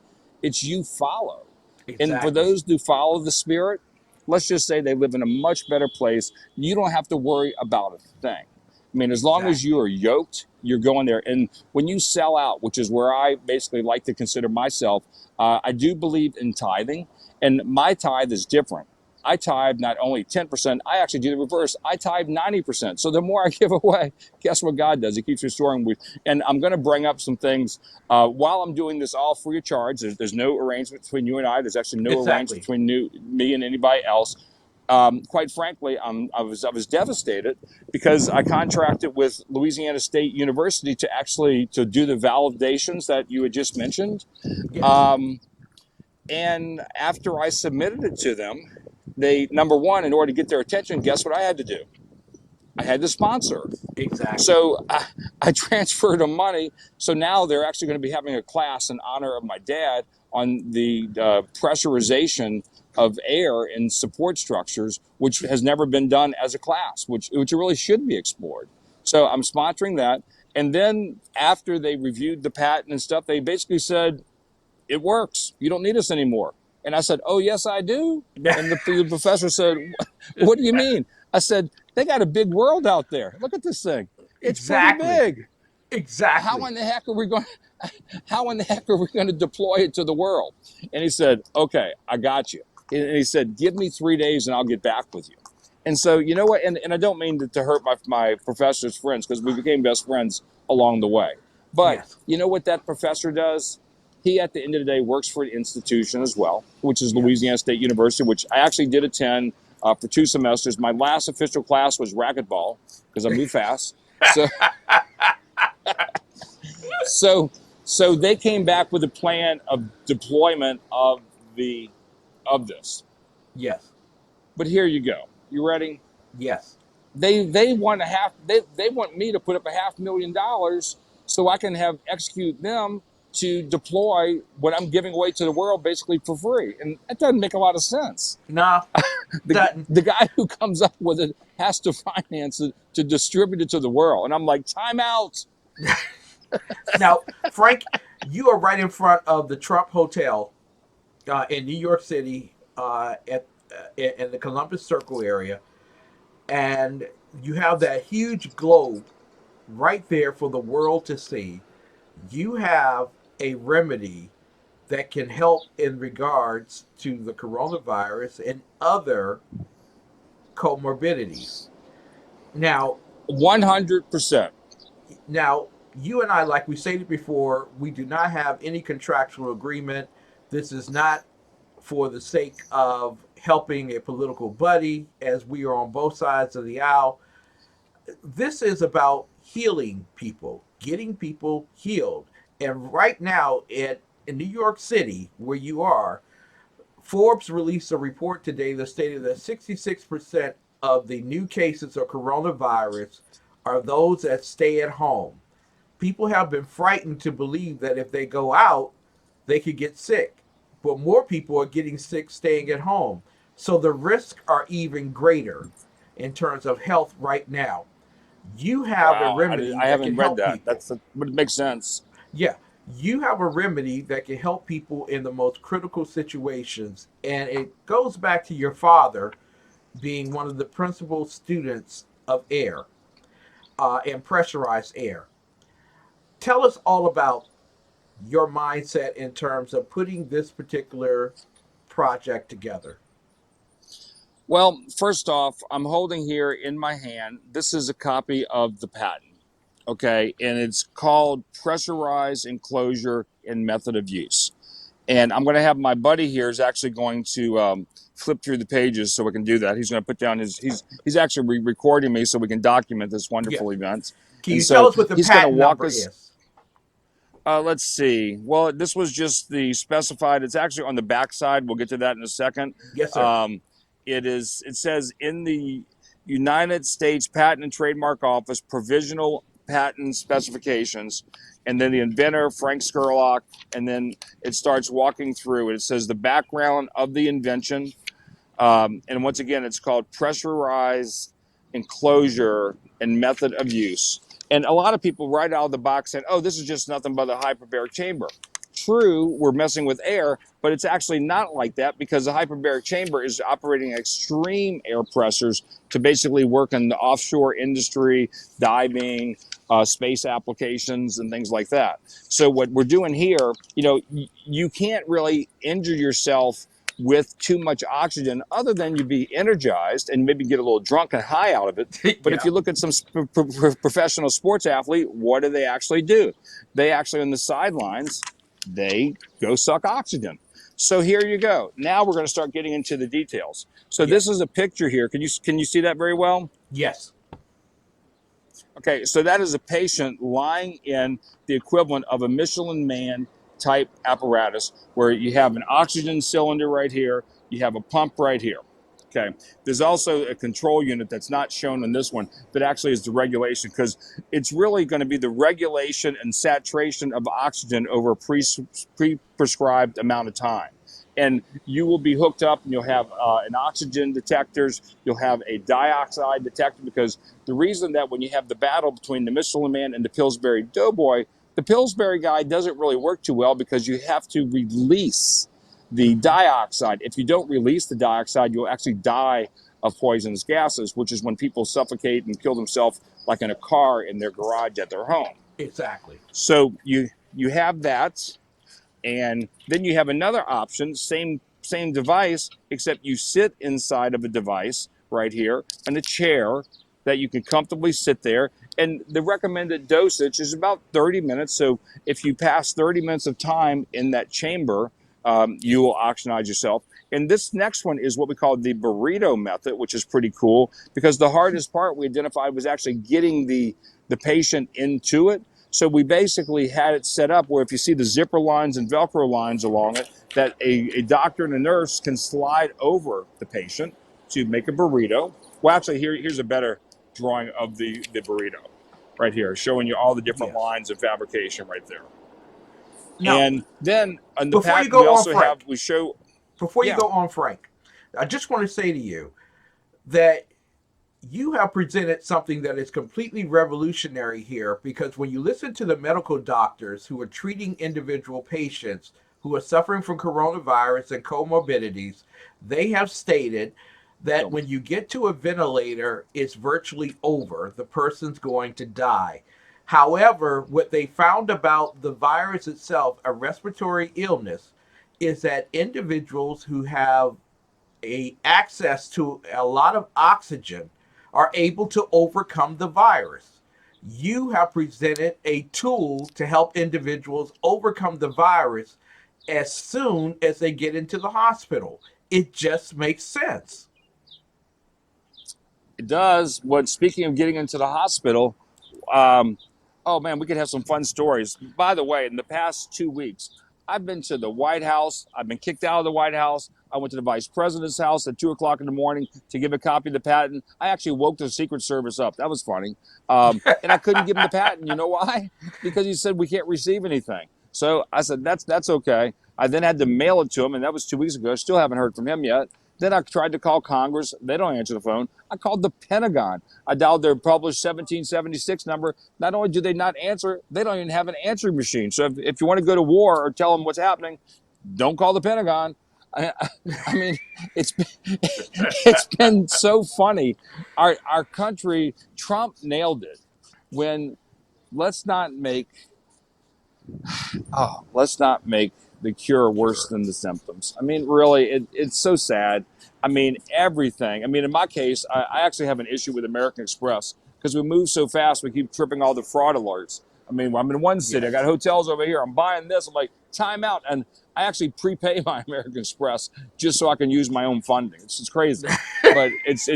it's you follow. And for Exactly. those who follow the Spirit, let's just say they live in a much better place. You don't have to worry about a thing. I mean, as long as you Exactly. are yoked, you're going there. And when you sell out, which is where I basically like to consider myself, I do believe in tithing, and my tithe is different. I tithe not only 10%, I actually do the reverse. I tithe 90%. So the more I give away, guess what God does? He keeps restoring me. And I'm going to bring up some things while I'm doing this all free of charge. There's no arrangement between you and I. There's actually no arrangement Exactly. between me and anybody else. Quite frankly, I was devastated because I contracted with Louisiana State University to do the validations that you had just mentioned. Yes. Um, and after I submitted it to them, they, number one, in order to get their attention, guess what I had to do? I had to sponsor. Exactly. So I transferred them money. So now they're actually going to be having a class in honor of my dad on the pressurization of air in support structures, which has never been done as a class, which really should be explored. So I'm sponsoring that. And then after they reviewed the patent and stuff, they basically said, it works. You don't need us anymore. And I said, oh, yes, I do. And the professor said, what do you mean? I said, they got a big world out there. Look at this thing. It's pretty Exactly. big. How Exactly. in the heck are we going how in the heck are we going to deploy it to the world? And he said, okay, I got you. And he said, give me 3 days and I'll get back with you. And so, you know what? And I don't mean to hurt my professor's friends because we became best friends along the way. But Yes. you know what that professor does? He, at the end of the day, works for an institution as well, which is Yes. Louisiana State University, which I actually did attend for 2 semesters. My last official class was racquetball because I move fast. So, so, so they came back with a plan of deployment of this. Yes. But here you go. You ready? Yes. They want they want me to put up $500,000 so I can have execute them to deploy what I'm giving away to the world basically for free. And that doesn't make a lot of sense. No, doesn't. The guy who comes up with it has to finance it to distribute it to the world. And I'm like, time out. Now, Frank, you are right in front of the Trump Hotel in New York City in the Columbus Circle area, and you have that huge globe right there for the world to see. You have a remedy that can help in regards to the coronavirus and other comorbidities. Now, 100%. now you and I, like we stated before, we do not have any contractual agreement. This is not for the sake of helping a political buddy, as we are on both sides of the aisle. This is about healing people, getting people healed. And right now, in New York City, where you are, Forbes released a report today that stated that 66% of the new cases of coronavirus are those that stay at home. People have been frightened to believe that if they go out, they could get sick. But more people are getting sick staying at home. So the risks are even greater in terms of health right now. You have a Wow. remedy I that can haven't read help that. people. But it makes sense. Yeah, you have a remedy that can help people in the most critical situations. And it goes back to your father being one of the principal students of air and pressurized air. Tell us all about your mindset in terms of putting this particular project together. Well, first off, I'm holding here in my hand, this is a copy of the patent, okay? And it's called Pressurized Enclosure and Method of Use. And I'm going to have my buddy here is actually going to flip through the pages so we can do that. He's going to put down he's actually recording me so we can document this Yeah. wonderful event. Can And you tell so us what the he's going to patent walk number us. is? Let's see. Well, this was just the specified. It's actually on the back side. We'll get to that in a second. Yes, sir. It says in the United States Patent and Trademark Office provisional patent specifications, and then the inventor, Frank Scurlock, and then it starts walking through. It says the background of the invention. And once again, it's called pressurized enclosure and method of use. And a lot of people right out of the box said, oh, this is just nothing but a hyperbaric chamber. True, we're messing with air, but it's actually not like that because the hyperbaric chamber is operating at extreme air pressures to basically work in the offshore industry, diving, space applications, and things like that. So what we're doing here, you can't really injure yourself with too much oxygen other than you be energized and maybe get a little drunk and high out of it. But Yeah. if you look at some professional sports athlete, what do they actually do? They actually on the sidelines, they go suck oxygen. So here you go. Now we're going to start getting into the details. So Yeah. this is a picture here. Can you see that very well? Yes. Okay, so that is a patient lying in the equivalent of a Michelin man type apparatus where you have an oxygen cylinder right here, you have a pump right here. Okay, there's also a control unit that's not shown in this one that actually is the regulation because it's really going to be the regulation and saturation of oxygen over a pre-prescribed amount of time. And you will be hooked up and you'll have an oxygen detectors, you'll have a dioxide detector because the reason that when you have the battle between the Michelin Man and the Pillsbury Doughboy, the Pillsbury guy doesn't really work too well because you have to release the dioxide. If you don't release the dioxide, you'll actually die of poisonous gases, which is when people suffocate and kill themselves like in a car in their garage at their home. Exactly. So you have that, and then you have another option, same device, except you sit inside of a device right here in a chair, that you can comfortably sit there. And the recommended dosage is about 30 minutes. So if you pass 30 minutes of time in that chamber, you will oxygenize yourself. And this next one is what we call the burrito method, which is pretty cool because the hardest part we identified was actually getting the patient into it. So we basically had it set up where if you see the zipper lines and Velcro lines along it, that a doctor and a nurse can slide over the patient to make a burrito. Well, actually, here's a better drawing of the burrito right here, showing you all the different Yes. lines of fabrication right there. Now, And then on the before you patent, we go on, also Frank, have, we show, before you yeah, go on, Frank, I just want to say to you that you have presented something that is completely revolutionary here because when you listen to the medical doctors who are treating individual patients who are suffering from coronavirus and comorbidities, they have stated that so when you get to a ventilator, it's virtually over. The person's going to die. However, what they found about the virus itself, a respiratory illness, is that individuals who have access to a lot of oxygen are able to overcome the virus. You have presented a tool to help individuals overcome the virus as soon as they get into the hospital. It just makes sense. it does. What, speaking of getting into the hospital, um, oh man, we could have some fun stories. By the way, in the past 2 weeks, I've been to the White House. I've been kicked out of the White House. I went to the vice president's house at 2 o'clock in the morning to give a copy of the patent. I actually woke the Secret Service up. That was funny. And I couldn't give him the patent. You know why? Because he said we can't receive anything. So I said, that's okay. I then had to mail it to him, and that was 2 weeks ago. Still haven't heard from him yet. Then I tried to call Congress. They don't answer the phone. I called the Pentagon. I dialed their published 1776 number. Not only do they not answer, they don't even have an answering machine. So if you want to go to war or tell them what's happening, don't call the Pentagon. I mean, it's been, it's been so funny. Our country, Trump nailed it. When let's not make let's not make the cure worse than the symptoms. I mean, really, it's so sad. I mean, everything. I mean, in my case, I actually have an issue with American Express because we move so fast, we keep tripping all the fraud alerts. I mean, I'm in one city, I got Yes. hotels over here, I'm buying this, I'm like, time out. And I actually prepay my American Express just so I can use my own funding. It's crazy. But it's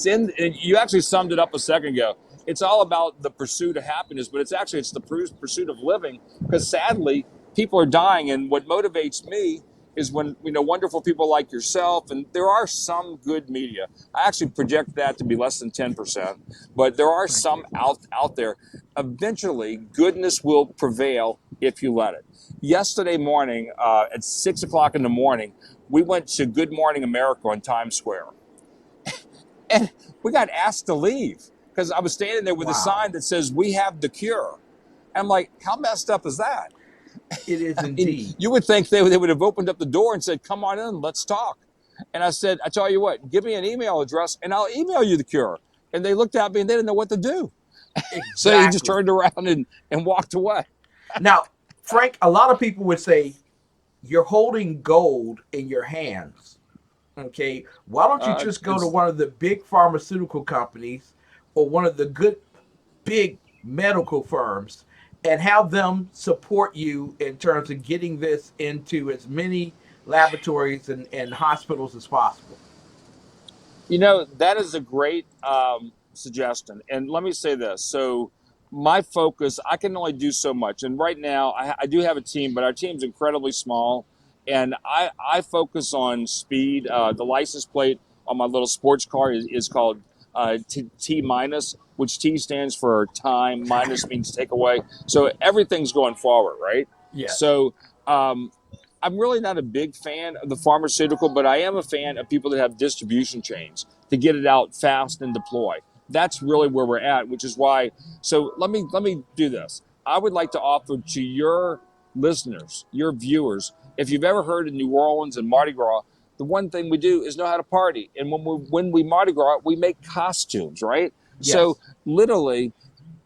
in, you actually summed it up a second ago. It's all about the pursuit of happiness, but it's the pursuit of living because sadly, people are dying. And what motivates me is when wonderful people like yourself, and there are some good media. I actually project that to be less than 10%, but there are Thank some you. out there. Eventually, goodness will prevail if you let it. Yesterday morning, at 6 o'clock in the morning, we went to Good Morning America on Times Square, and we got asked to leave because I was standing there with a Wow. sign that says "We have the cure." And I'm like, how messed up is that? It is I mean, indeed. you would think they would have opened up the door and said, "Come on in, let's talk." And I said, "I tell you what, give me an email address and I'll email you the cure." And they looked at me and they didn't know what to do. So he just Exactly. turned around and walked away. Now, Frank, a lot of people would say you're holding gold in your hands. Okay, why don't you just go to It's one of the big pharmaceutical companies or one of the good big medical firms and have them support you in terms of getting this into as many laboratories and hospitals as possible? That is a great suggestion. And let me say this. So, my focus, I can only do so much. And right now, I do have a team, but our team's incredibly small. And I focus on speed. The license plate on my little sports car is called T minus, which T stands for time, minus means take away. So, everything's going forward, right? Yes. So, um, I'm really not a big fan of the pharmaceutical, but I am a fan of people that have distribution chains to get it out fast and deploy. That's really where we're at, which is why. So let me do this. I would like to offer to your listeners, your viewers, if you've ever heard of New Orleans and Mardi Gras, the one thing we do is know how to party. And when we Mardi Gras, we make costumes, right? So Yes. literally,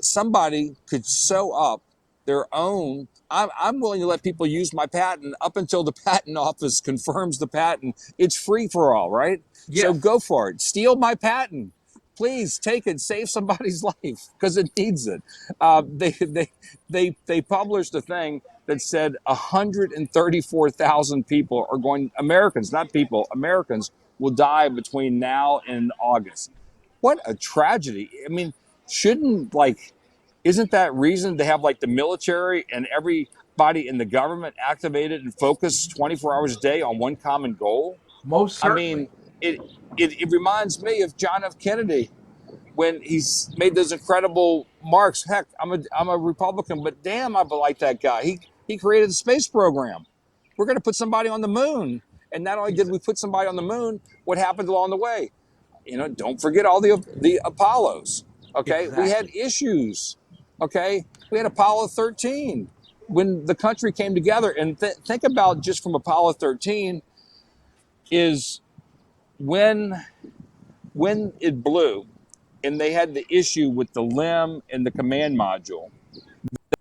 somebody could sew up their own. I'm willing to let people use my patent up until the patent office confirms the patent. It's free for all, right? So Yes. go for it. Steal my patent. please take it, save somebody's life because it needs it. They published a thing that said 134,000 people are going, Americans, not people, Americans will die between now and August. What a tragedy. I mean, shouldn't isn't that reason to have like the military and everybody in the government activated and focused 24 hours a day on one common goal? Most I certainly. mean, it reminds me of John F. Kennedy when he's made those incredible marks. Heck, I'm a Republican, but damn, I like that guy. He created the space program. We're going to put somebody on the moon, and not only did we put somebody on the moon, what happened along the way? Don't forget all the Apollos. Okay, we had Exactly. issues. Okay, we had Apollo 13 when the country came together, and think about just from Apollo 13 is when it blew and they had the issue with the LIM and the command module.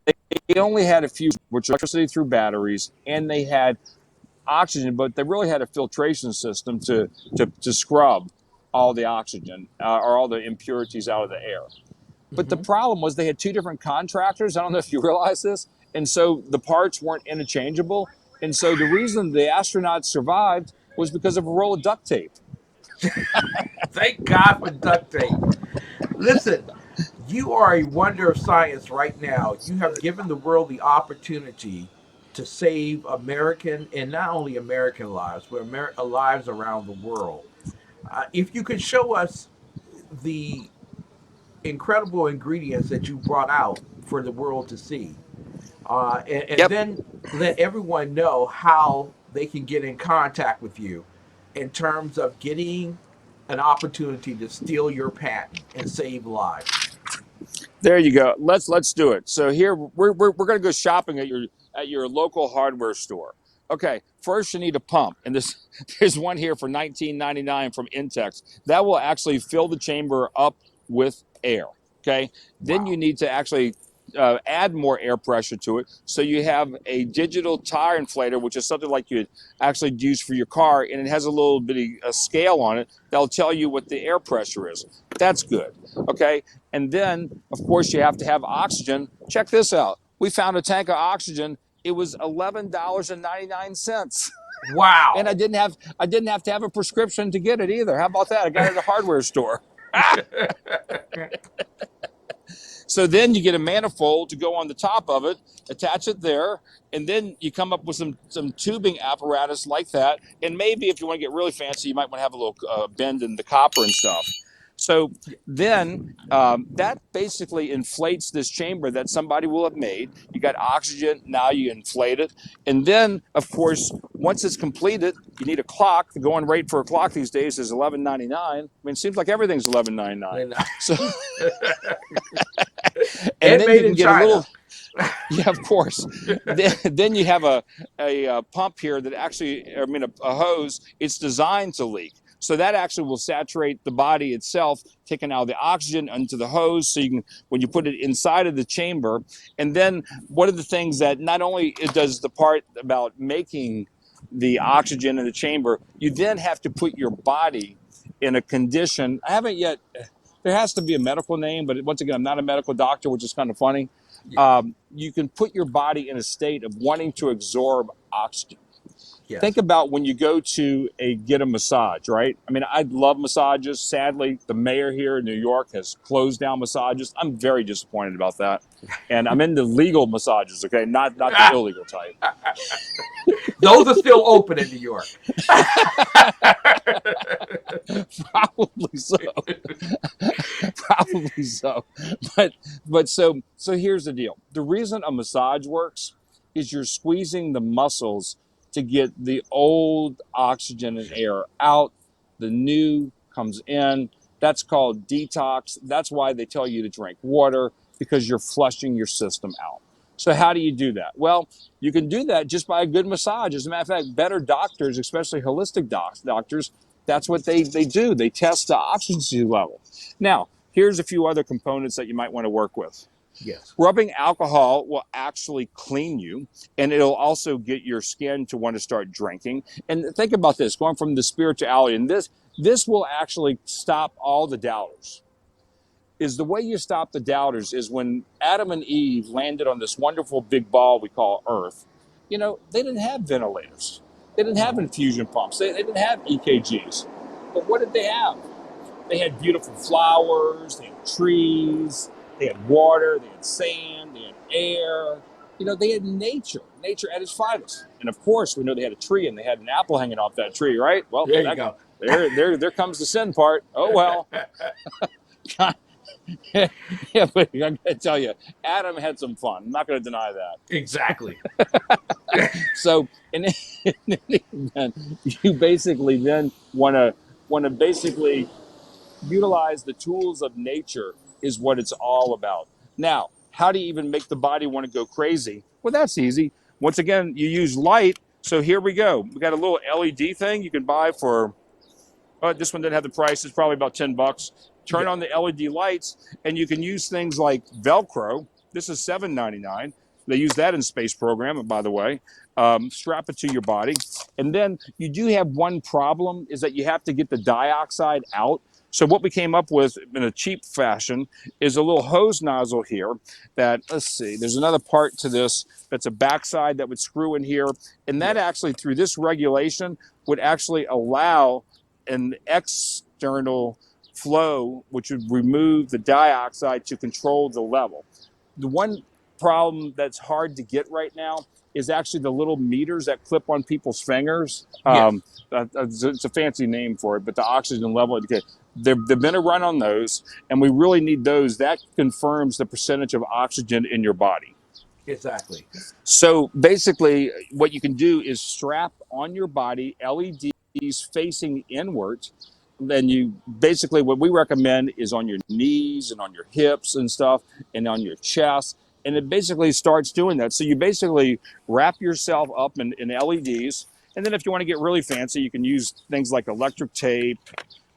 They only had a few, which electricity through batteries, and they had oxygen, but they really had a filtration system to scrub all the oxygen or all the impurities out of the air. But the Hmm. problem was they had two different contractors. I don't know if you realize this. And so the parts weren't interchangeable. And so the reason the astronauts survived was because of a roll of duct tape. Thank God for duct tape. Listen, you are a wonder of science right now. You have given the world the opportunity to save American and not only American lives, but lives around the world. If you could show us the incredible ingredients that you brought out for the world to see, and Yep. then let everyone know how they can get in contact with you in terms of getting an opportunity to steal your patent and save lives. There you go. Let's do it. So here we're going to go shopping at your local hardware store. Okay, first you need a pump, and there's one here for $19.99 from Intex that will actually fill the chamber up with air. Okay, then you Wow. need to actually add more air pressure to it. So you have a digital tire inflator, which is something like you actually use for your car, and it has a little bitty scale on it that'll tell you what the air pressure is. That's good. Okay, and then of course you have to have oxygen. Check this out. We found a tank of oxygen. It was $11.99. And Wow. I didn't have to have a prescription to get it either. How about that? I got it at a hardware store. So then you get a manifold to go on the top of it, attach it there, and then you come up with some tubing apparatus like that. And maybe if you want to get really fancy, you might want to have a little bend in the copper and stuff. So then that basically inflates this chamber that somebody will have made. You got oxygen, now you inflate it. And then, of course, once it's completed, you need a clock. The going rate for a clock these days is $11.99. I mean, it seems like everything's $11.99. and, So, and and then you made can in get a China. little, yeah, of course. Then you have a pump here that actually, I mean, a hose. It's designed to leak, so that actually will saturate the body itself, taking out the oxygen into the hose. So you can, when you put it inside of the chamber, and then one of the things that not only it does the part about making the oxygen in the chamber, you then have to put your body in a condition. I haven't yet. There has to be a medical name, but once again, I'm not a medical doctor, which is kind of funny. Yes. You can put your body in a state of wanting to absorb oxygen. Think Yes. about when you go to get a massage, right? I mean, I love massages. Sadly, the mayor here in New York has closed down massages. I'm very disappointed about that. And I'm into legal massages, okay, not the illegal type. Those are still open in New York. Probably so. Probably so. But so here's the deal. The reason a massage works is you're squeezing the muscles to get the old oxygen and air out, the new comes in. That's called detox. That's why they tell you to drink water, because you're flushing your system out. So how do you do that? Well, you can do that just by a good massage. As a matter of fact, better doctors, especially holistic doctors, that's what they do. They test the oxygen level. Now, here's a few other components that you might want to work with. Yes. Rubbing alcohol will actually clean you, and it'll also get your skin to want to start drinking. And think about this, going from the spirituality, and this will actually stop all the doubters. is the way you stop the doubters is when Adam and Eve landed on this wonderful big ball we call Earth, they didn't have ventilators. They didn't have infusion pumps. They didn't have EKGs. But what did they have? They had beautiful flowers, they had trees, they had water, they had sand, they had air. They had nature at its finest. And of course, we know they had a tree and they had an apple hanging off that tree, right? Well, There you go. there comes the sin part. Oh, well. Yeah, but I'm going to tell you, Adam had some fun. I'm not going to deny that. Exactly. So, in any event, you basically then want to basically utilize the tools of nature is what it's all about. Now, how do you even make the body want to go crazy? Well, that's easy. Once again, you use light. So here we go. We got a little LED thing you can buy for. This one didn't have the price. It's probably about $10. Turn on the LED lights, and you can use things like Velcro. This is $7.99. They use that in space program, by the way. Strap it to your body. And then you do have one problem, is that you have to get the dioxide out. So what we came up with in a cheap fashion is a little hose nozzle here that, let's see, there's another part to this that's a backside that would screw in here. And that actually, through this regulation, would actually allow an external flow, which would remove the dioxide to control the level. The one problem that's hard to get right now is actually the little meters that clip on people's fingers. It's a fancy name for it, but the oxygen level indicator. There've been a run on those, and we really need those. That confirms the percentage of oxygen in your body. Exactly. So basically, what you can do is strap on your body LEDs facing inwards. Then you basically, what we recommend is on your knees and on your hips and stuff and on your chest. And it basically starts doing that. So you basically wrap yourself up in LEDs. And then if you want to get really fancy, you can use things like electric tape.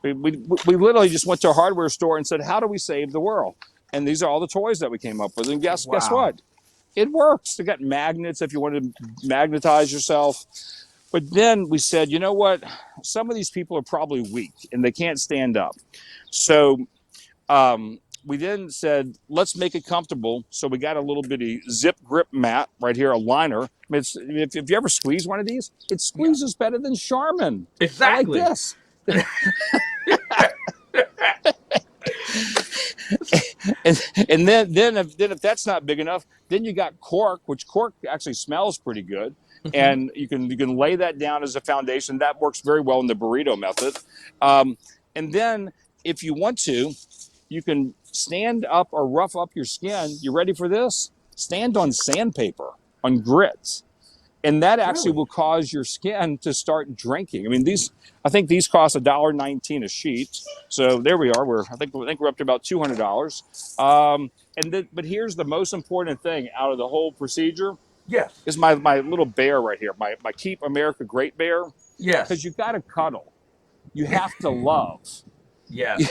We literally just went to a hardware store and said, how do we save the world? And these are all the toys that we came up with. And guess what? It works. They got magnets if you want to magnetize yourself. But then we said, you know what? Some of these people are probably weak and they can't stand up. So we then said, let's make it comfortable. So we got a little bitty zip grip mat right here, a liner. I mean, if you ever squeeze one of these, it squeezes better than Charmin. Exactly. Like this. and then if that's not big enough, then you got cork, which cork actually smells pretty good. And you can lay that down as a foundation. That works very well in the burrito method. And then if you want to, you can stand up or rough up your skin. You ready for this? Stand on sandpaper, on grits. And that actually will cause your skin to start drinking. I mean, I think these cost $1.19 a sheet. So there we are. I think we're up to about $200. But here's the most important thing out of the whole procedure. Yes. Is my little bear right here, my Keep America Great bear. Yes. Because you got to cuddle. You have to love. Yes.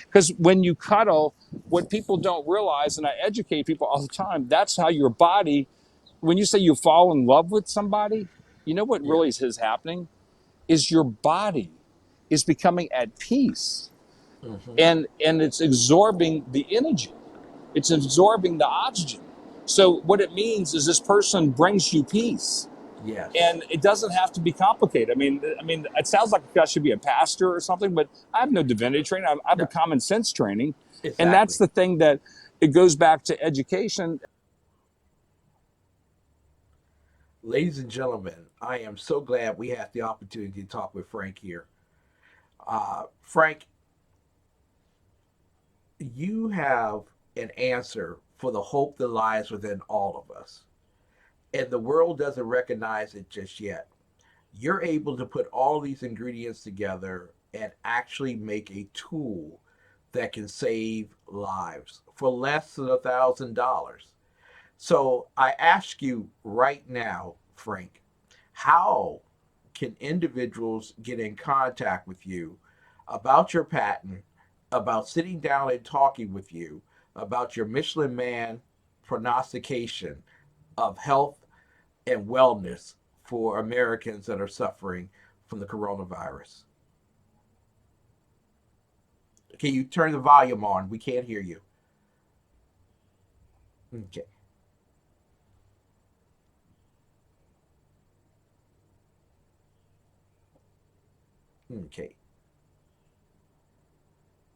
Because when you cuddle, what people don't realize, and I educate people all the time, that's how your body, when you say you fall in love with somebody, you know what really is happening? Is your body is becoming at peace. And it's absorbing the energy. It's absorbing the oxygen. So what it means is this person brings you peace. Yes. And it doesn't have to be complicated. I mean, it sounds like I should be a pastor or something, but I have no divinity training. I have a common sense training. Exactly. And that's the thing that it goes back to education. Ladies and gentlemen, I am so glad we had the opportunity to talk with Frank here. Frank, you have an answer for the hope that lies within all of us. And the world doesn't recognize it just yet. You're able to put all these ingredients together and actually make a tool that can save lives for less than $1,000. So I ask you right now, Frank, how can individuals get in contact with you about your patent, about sitting down and talking with you, about your Michelin Man prognostication of health and wellness for Americans that are suffering from the coronavirus? Can you turn the volume on? We can't hear you. Okay. Okay.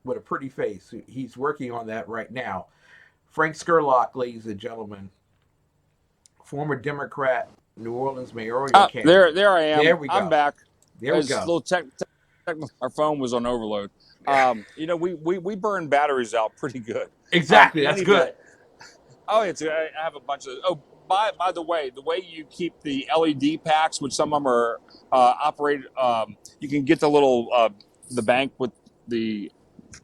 With a pretty face. He's working on that right now. Frank Scurlock, ladies and gentlemen, former Democrat, New Orleans mayoral candidate. There I There am. we I'm go. back. There we As a go. little technical, our phone was on overload. We burn batteries out pretty good. Exactly. In That's any event, good. I have a bunch of. Oh, by the way you keep the LED packs, which some of them are operated. You can get the bank with the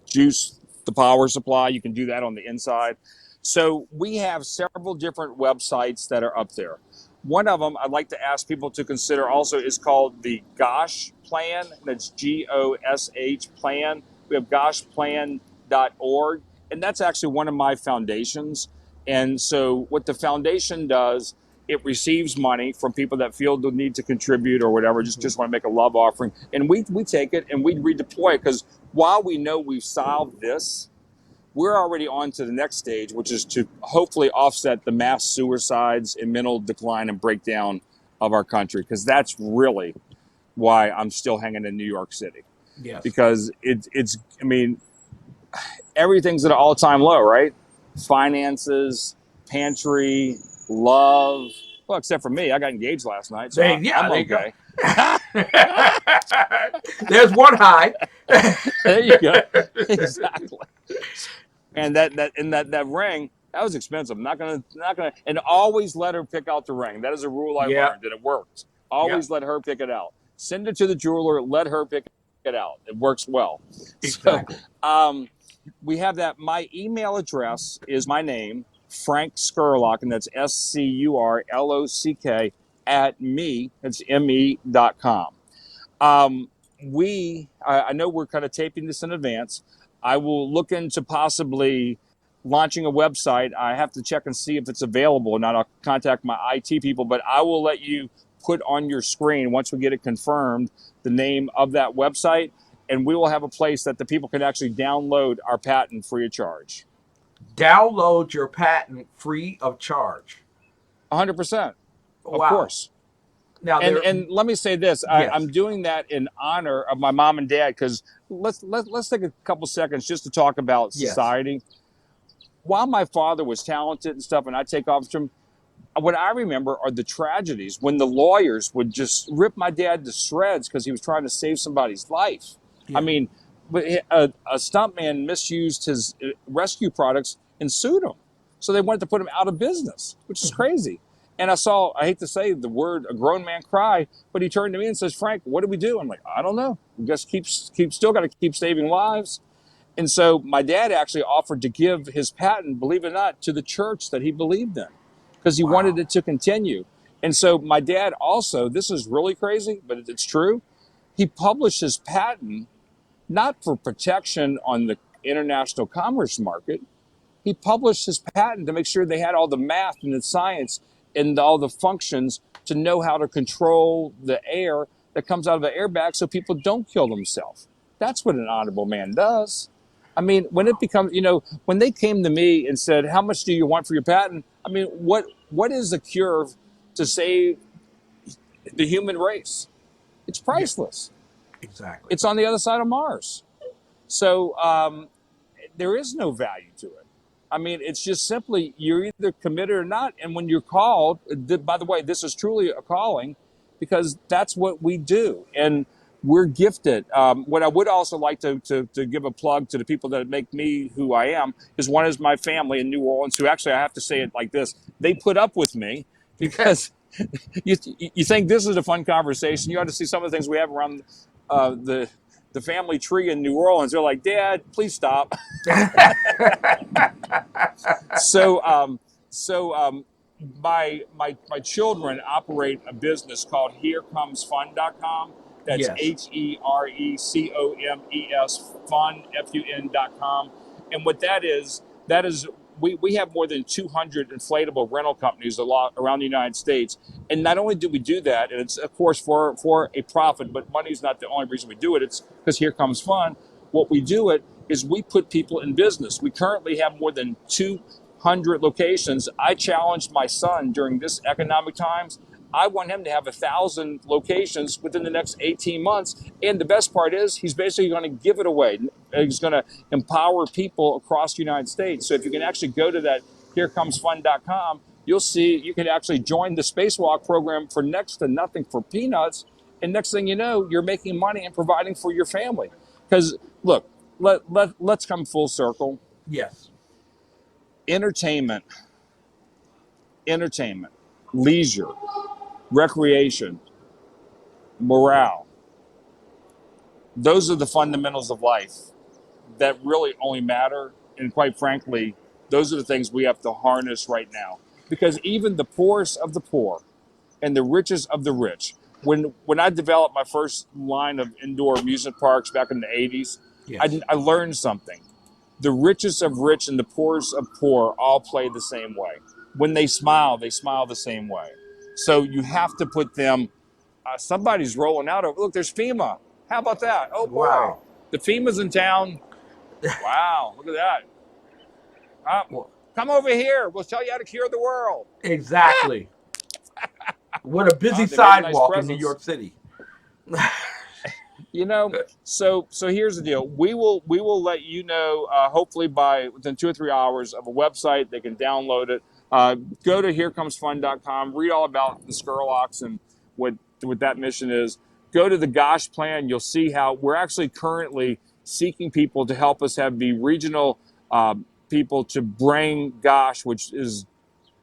juice, the power supply. You can do that on the inside. So we have several different websites that are up there. One of them I'd like to ask people to consider also is called the GOSH plan. That's GOSH plan. We have goshplan.org, and that's actually one of my foundations. And so what the foundation does, it receives money from people that feel the need to contribute or whatever, just want to make a love offering. And we take it and we redeploy it, because while we know we've solved this, we're already on to the next stage, which is to hopefully offset the mass suicides and mental decline and breakdown of our country, because that's really why I'm still hanging in New York City. Yes. Because I mean, everything's at an all-time low, right? Finances, pantry, love. Well, except for me, I got engaged last night, so I'm There you go. okay. There's one high. There you go. Exactly. And that ring, that was expensive. Not gonna, and always let her pick out the ring. That is a rule I Yeah. learned, and it worked. Yeah. Always let her pick it out. Send it to the jeweler. Let her pick it out. It works well. So, Exactly. we have that. My email address is my name, Frank Scurlock, and that's SCURLOCK at me. It's me.com. I know we're kind of taping this in advance. I will look into possibly launching a website. I have to check and see if it's available, and I'll contact my IT people, but I will let you put on your screen, once we get it confirmed, the name of that website, and we will have a place that the people can actually download our patent free of charge. Download your patent free of charge. 100%, of Wow. course. Now And there. and let me say this: Yes. I'm doing that in honor of my mom and dad, because let's take a couple seconds just to talk about Yes. society. While my father was talented and stuff, and I take off from, what I remember are the tragedies when the lawyers would just rip my dad to shreds because he was trying to save somebody's life. I Yeah. mean, a stuntman misused his rescue products and sued him, so they wanted to put him out of business, which is crazy. And I hate to say the word, a grown man cry, but he turned to me and says, "Frank, what do we do?" I'm like, "I don't know. I guess still got to keep saving lives." And so my dad actually offered to give his patent, believe it or not, to the church that he believed in, because he wanted Wow. it to continue. And so my dad also, this is really crazy, but it's true. He published his patent not for protection on the international commerce market. He published his patent to make sure they had all the math and the science and all the functions to know how to control the air that comes out of the airbag so people don't kill themselves. That's what an honorable man does. I mean, when it Wow. becomes, when they came to me and said, "How much do you want for your patent?" I mean, what is the cure to save the human race? It's Yeah. priceless. Exactly. It's on the other side of Mars. So there is no value to it. I mean, it's just simply you're either committed or not. And when you're called, by the way, this is truly a calling, because that's what we do. And we're gifted. What I would also like to give a plug to the people that make me who I am is, one is my family in New Orleans, who actually, I have to say it like this, they put up with me, because you think this is a fun conversation. You ought to see some of the things we have around the family tree in New Orleans. They're like, "Dad, please stop." So, my children operate a business called HereComesFun.com. That's Yes. HereComes fun.com. And what that is we have more than 200 inflatable rental companies around the United States. And not only do we do that, and it's of course for a profit, but money is not the only reason we do it. It's because Here Comes Fun. What we do it is we put people in business. We currently have more than 200 locations. I challenged my son during this economic times. I want him to have 1,000 locations within the next 18 months. And the best part is he's basically going to give it away. He's going to empower people across the United States. So if you can actually go to that herecomes.fun.com, you'll see you can actually join the spacewalk program for next to nothing, for peanuts. And next thing you know, you're making money and providing for your family. Because look, let's come full circle. Yes. Entertainment, leisure, recreation, morale. Those are the fundamentals of life that really only matter. And quite frankly, those are the things we have to harness right now. Because even the poorest of the poor and the richest of the rich, when I developed my first line of indoor amusement parks back in the 80s, Yes. I learned something. The richest of rich and the poorest of poor all play the same way. When they smile the same way. So you have to put them, somebody's rolling out. Look, there's FEMA. How about that? Oh boy, Wow. the FEMA's in town. Wow, look at that. Well, Come over here. We'll tell you how to cure the world. exactly. What a busy They made a nice sidewalk in New presence. York City. You know, so here's the deal. We will let you know, hopefully by within 2 or 3 hours, of a website. They can download it. Go to herecomes.fun.com. Read all about the Scurlocks and what that mission is. Go to the Gosh plan. You'll see how we're actually currently seeking people to help us have the regional people to bring Gosh, which is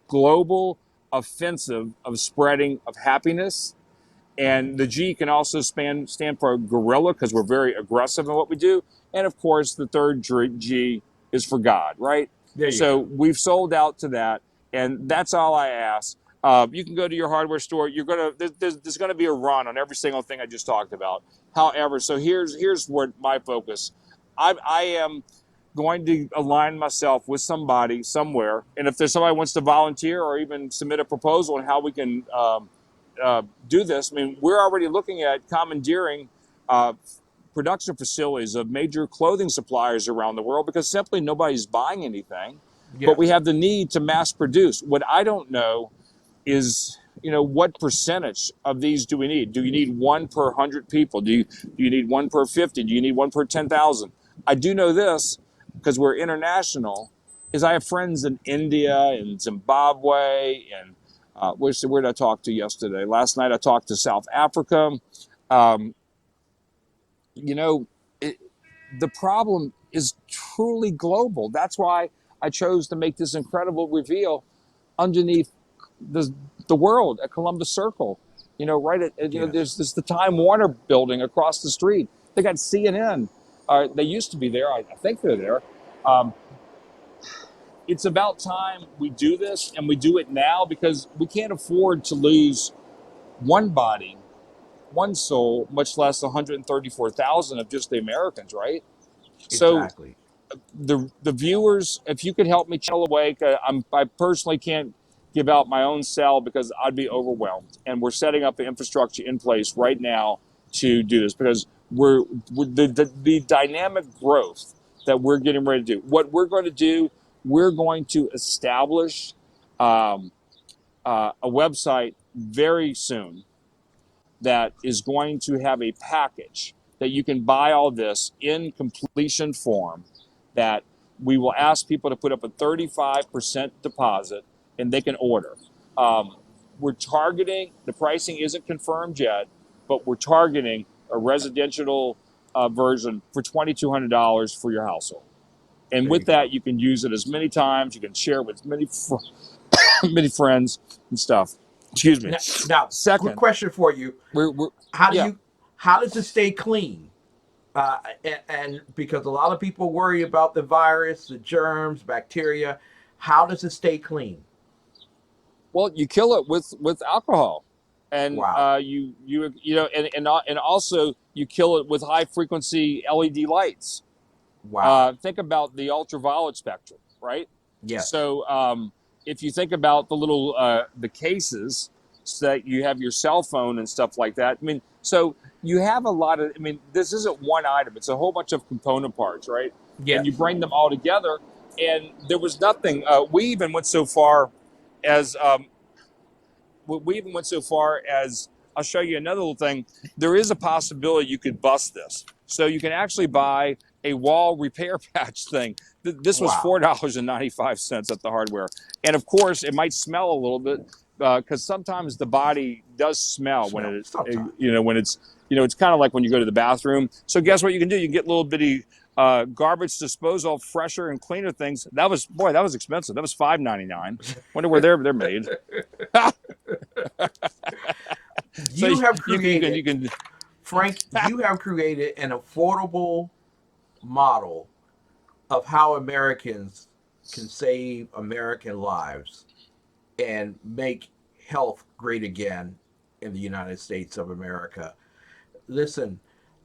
global offensive of spreading of happiness. And the G can also stand for gorilla, because we're very aggressive in what we do. And of course, the third G is for God, right? There you So go. we've sold out to that. And that's all I ask. You can go to your hardware store. There's going to be a run on every single thing I just talked about. However, so here's what my focus. I am going to align myself with somebody somewhere. And if there's somebody who wants to volunteer or even submit a proposal on how we can do this. I mean, we're already looking at commandeering production facilities of major clothing suppliers around the world, because simply nobody's buying anything. But we Yes. have the need to mass produce. What I don't know is, what percentage of these do we need? Do you need one per 100 people? Do you need one per 50? Do you need one per 10,000? I do know this, because we're international, is I have friends in India and Zimbabwe and where did I talk to yesterday? Last night I talked to South Africa. Um, you know, it, the problem is truly global. That's why I chose to make this incredible reveal underneath the world at Columbus Circle. Right at Yes. there's the Time Warner building across the street. They got CNN. They used to be there. I think they're there. Um, it's about time we do this, and we do it now, because we can't afford to lose one body, one soul, much less 134,000 of just the Americans, right? So Exactly. the viewers, if you could help me channel awake, I personally can't give out my own cell because I'd be overwhelmed. And we're setting up the infrastructure in place right now to do this, because we're the dynamic growth that we're getting ready to do. What we're going to do, we're going to establish a website very soon that is going to have a package that you can buy all this in completion form, that we will ask people to put up a 35% deposit and they can order. We're targeting, the pricing isn't confirmed yet, but we're targeting a residential version for $2,200 for your household. And There you with go. that, you can use it as many times, you can share it with many friends and stuff. Excuse me. Now, quick Second, question for you: we're How do yeah. you, how does it stay clean? And because a lot of people worry about the virus, the germs, bacteria, how does it stay clean? Well, you kill it with alcohol, and Wow. and also you kill it with high frequency LED lights. Wow. Think about the ultraviolet spectrum, right? Yes. So if you think about the little the cases, so that you have your cell phone and stuff like that. So you have a lot of. This isn't one item; it's a whole bunch of component parts, right? and you Yes. bring them all together. And there was nothing. We even went so far as we even went so far as I'll show you another little thing. There is a possibility you could bust this, so you can actually buy a wall repair patch thing. This was Wow. $4.95 at the hardware, and of course, it might smell a little bit because sometimes the body does smell when Smell it, sometimes. when it's, it's kind of like when you go to the bathroom. So guess what you can do? You can get little bitty garbage disposal, fresher and cleaner things. That was expensive. That was $5.99. Wonder where they're made. So You have you created, can. Frank, you have created an affordable model of how Americans can save American lives and make health great again in the United States of America. Listen,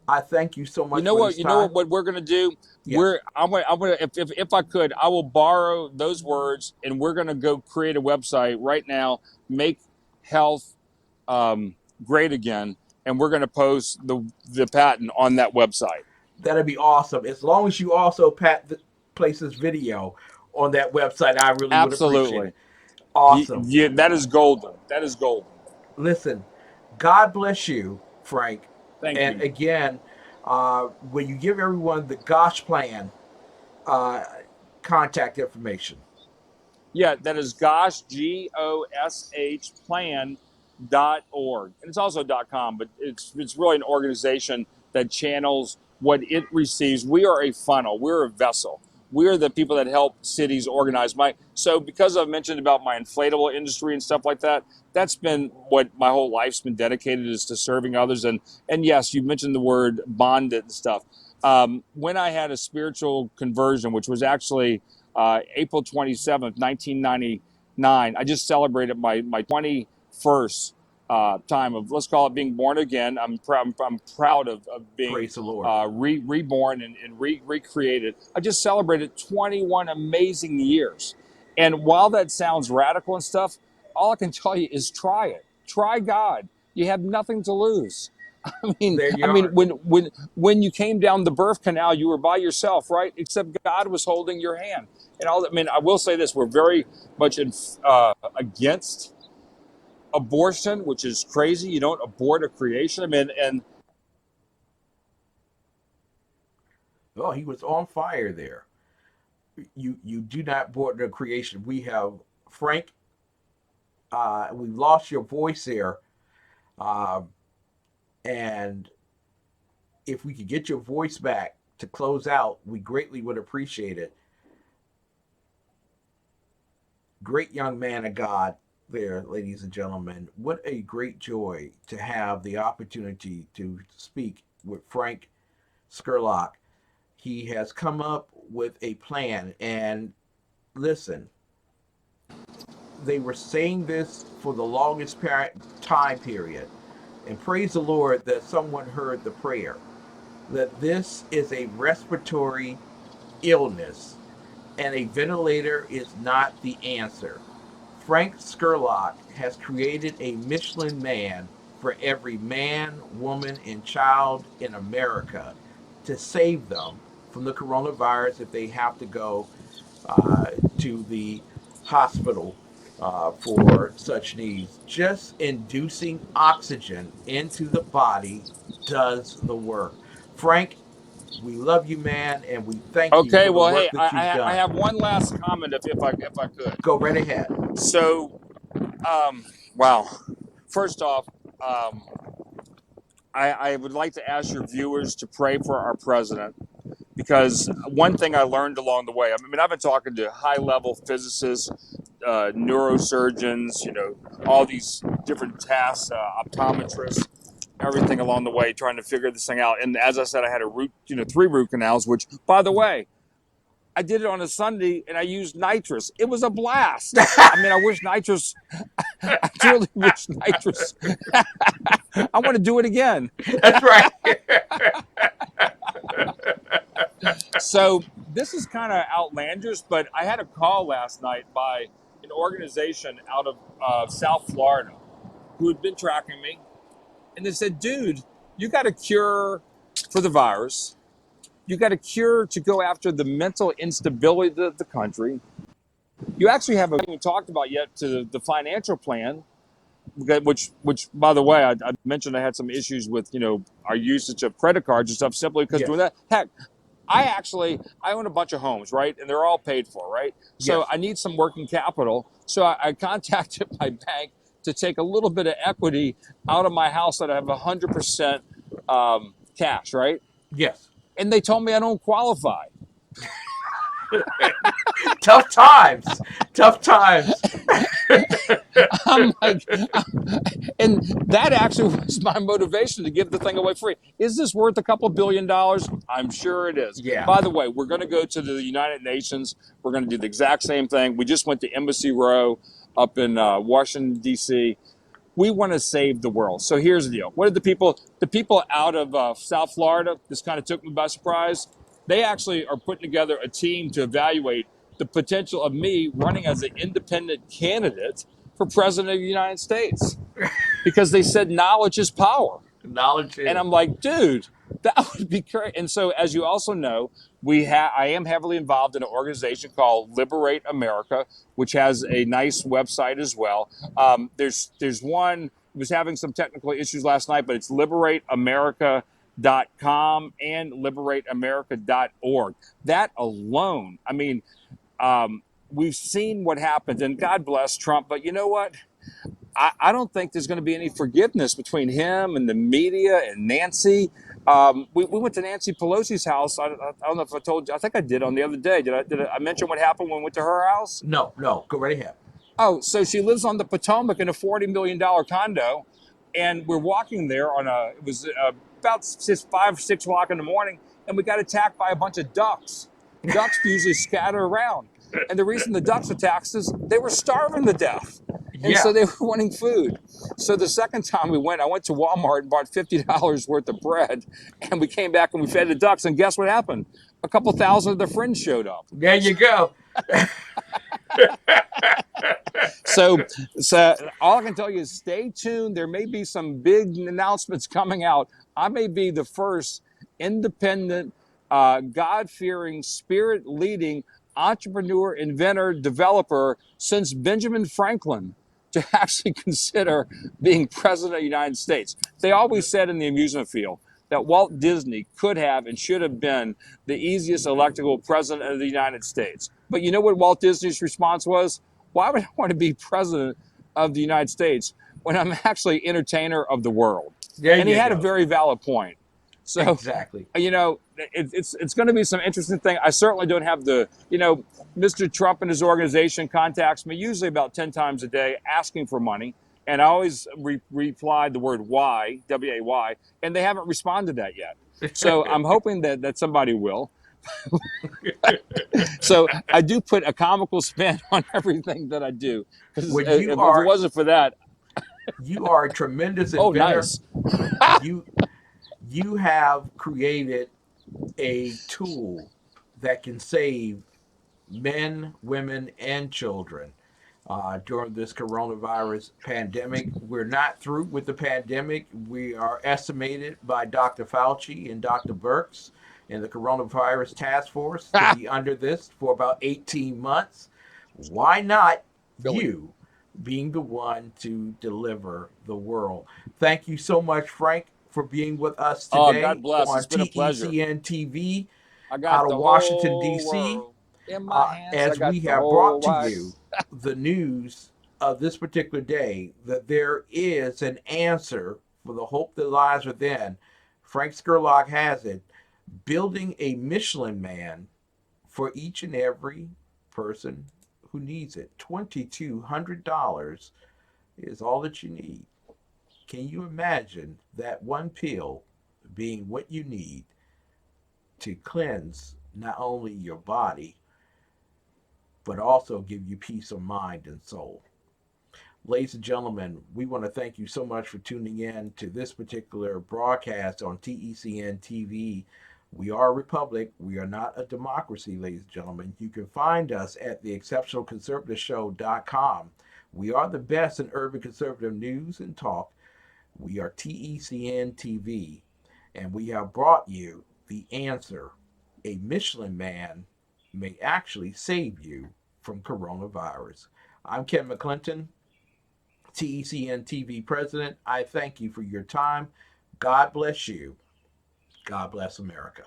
I thank you so You much know for what? this You know time. what we're gonna do? Yes, I'm gonna if I could, I will borrow those words, and we're gonna go create a website right now. Make health great again, and we're gonna post the patent on that website. that'd be awesome. As long as you also place this video on that website, I really would appreciate Absolutely. it. Awesome. Yeah, that is golden. That is golden. Listen, God bless you, Frank. Thank And you. again, when you give everyone the Gosh Plan uh, contact information. Yeah, that is GOSH plan.org. And it's also .com, but it's really an organization that channels what it receives. We are a funnel. We're a vessel. We're the people that help cities organize. So because I've mentioned about my inflatable industry and stuff like that, that's been what my whole life's been dedicated is to serving others. And yes, you mentioned the word bonded and stuff. When I had a spiritual conversion, which was actually April 27th, 1999. I just celebrated my 21st time of, let's call it, being born again. I'm proud of being Praise the Lord. reborn and recreated. I just celebrated 21 amazing years. And while that sounds radical and stuff, all I can tell you is try it. Try God. You have nothing to lose. I mean, There I you mean, are. when you came down the birth canal, you were by yourself, right? Except God was holding your hand, and all that. I mean, I will say this: we're very much against abortion, which is crazy. You don't abort a creation. I mean, and Oh, he was on fire there. You do not board the creation. We have Frank. We lost your voice there, uh, and if we could get your voice back to close out, we greatly would appreciate it. Great young man of God there, ladies and gentlemen. What a great joy to have the opportunity to speak with Frank Scurlock. He has come up with a plan, and listen, they were saying this for the longest time period. And praise the Lord that someone heard the prayer that this is a respiratory illness and a ventilator is not the answer. Frank Scurlock has created a Michelin man for every man, woman, and child in America to save them from the coronavirus if they have to go to the hospital for such needs. Just inducing oxygen into the body does the work. Frank, we love you, man, and we thank you okay, for the well, hey, work that you've I done. have one last comment if I could. Go right ahead. So, wow. First off, um, I would like to ask your viewers to pray for our president because one thing I learned along the way, I mean, I've been talking to high level physicists, neurosurgeons, all these different tasks, optometrists, everything along the way, trying to figure this thing out. And as I said, I had 3 root canals, which, by the way, I did it on a Sunday and I used nitrous. It was a blast. I mean, I wish nitrous, I really wish nitrous. I want to do it again. That's right. So this is kind of outlandish, but I had a call last night by an organization out of South Florida who had been tracking me, and they said, "Dude, you got a cure for the virus. You got a cure to go after the mental instability of the country. You actually have a we haven't talked about yet to the financial plan, which by the way, I mentioned I had some issues with our usage of credit cards and stuff simply because doing Yes. that. Heck, I own a bunch of homes, right, and they're all paid for, right. So Yes. I need some working capital. So I contacted my bank to take a little bit of equity out of my house that I have 100% cash, right, Yes. and they told me I don't qualify. Tough times. Tough times. I'm like, and that actually was my motivation to give the thing away free. Is this worth a couple $1 billion? I'm sure it is. Yeah. By the way, we're going to go to the United Nations. We're going to do the exact same thing. We just went to Embassy Row up in Washington, D.C. We want to save the world. So here's the deal. What did the people out of South Florida, this kind of took me by surprise. They actually are putting together a team to evaluate the potential of me running as an independent candidate for president of the United States because they said knowledge is power. Knowledge And is. I'm like, dude, that would be great. And so, as you also know, I am heavily involved in an organization called Liberate America, which has a nice website as well. There's one was having some technical issues last night, but it's liberateamerica.com and liberateamerica.org. That alone, I mean, we've seen what happens, and God bless Trump, but you know what? I don't think there's going to be any forgiveness between him and the media and Nancy. We went to Nancy Pelosi's house. I don't know if I told you. I think I did on the other day. Did I mention what happened when we went to her house? No, no. Go right ahead. Oh, so she lives on the Potomac in a $40 million condo, and we're walking there it was about 6 o'clock in the morning, and we got attacked by a bunch of ducks. Ducks usually scatter around, and the reason the ducks attacked us, they were starving to death. And Yeah. so they were wanting food. So the second time we went, I went to Walmart and bought $50 worth of bread, and we came back and we fed the ducks. And guess what happened? A couple thousand of their friends showed up. There you go. So all I can tell you is stay tuned. There may be some big announcements coming out. I may be the first independent, God-fearing, spirit-leading entrepreneur, inventor, developer since Benjamin Franklin to actually consider being president of the United States. They always said in the amusement field that Walt Disney could have and should have been the easiest electable president of the United States. But you know what Walt Disney's response was? Why would I want to be president of the United States when I'm actually entertainer of the world? There And he you had a go. very valid point. So, Exactly. it's going to be some interesting thing. I certainly don't have Mr. Trump and his organization contacts me usually about 10 times a day asking for money. And I always reply the word why, W-A-Y, and they haven't responded to that yet. So I'm hoping that somebody will. So I do put a comical spin on everything that I do. Because When if it wasn't for that, you are a tremendous oh, inventor. nice. You have created a tool that can save men, women, and children during this coronavirus pandemic. We're not through with the pandemic. We are estimated by Dr. Fauci and Dr. Birx and the coronavirus task force to be under this for about 18 months. Why not Billy. you being the one to deliver the world? Thank you so much, Frank, for being with us Oh, today God bless. on It's been a pleasure. TECN TV I out got of the Washington, whole D.C., world in my hands. I as got we the have whole brought to wide. you the news of this particular day that there is an answer for the hope that lies within. Frank Scurlock has it, building a Michelin man for each and every person who needs it. $2,200 is all that you need. Can you imagine that one pill being what you need to cleanse not only your body, but also give you peace of mind and soul? Ladies and gentlemen, we want to thank you so much for tuning in to this particular broadcast on TECN TV. We are a republic. We are not a democracy, ladies and gentlemen. You can find us at theexceptionalconservativeshow.com. We are the best in urban conservative news and talk. We are TECN TV, and we have brought you the answer a Michelin man may actually save you from coronavirus. I'm Ken McClinton, TECN TV president. I thank you for your time. God bless you. God bless America.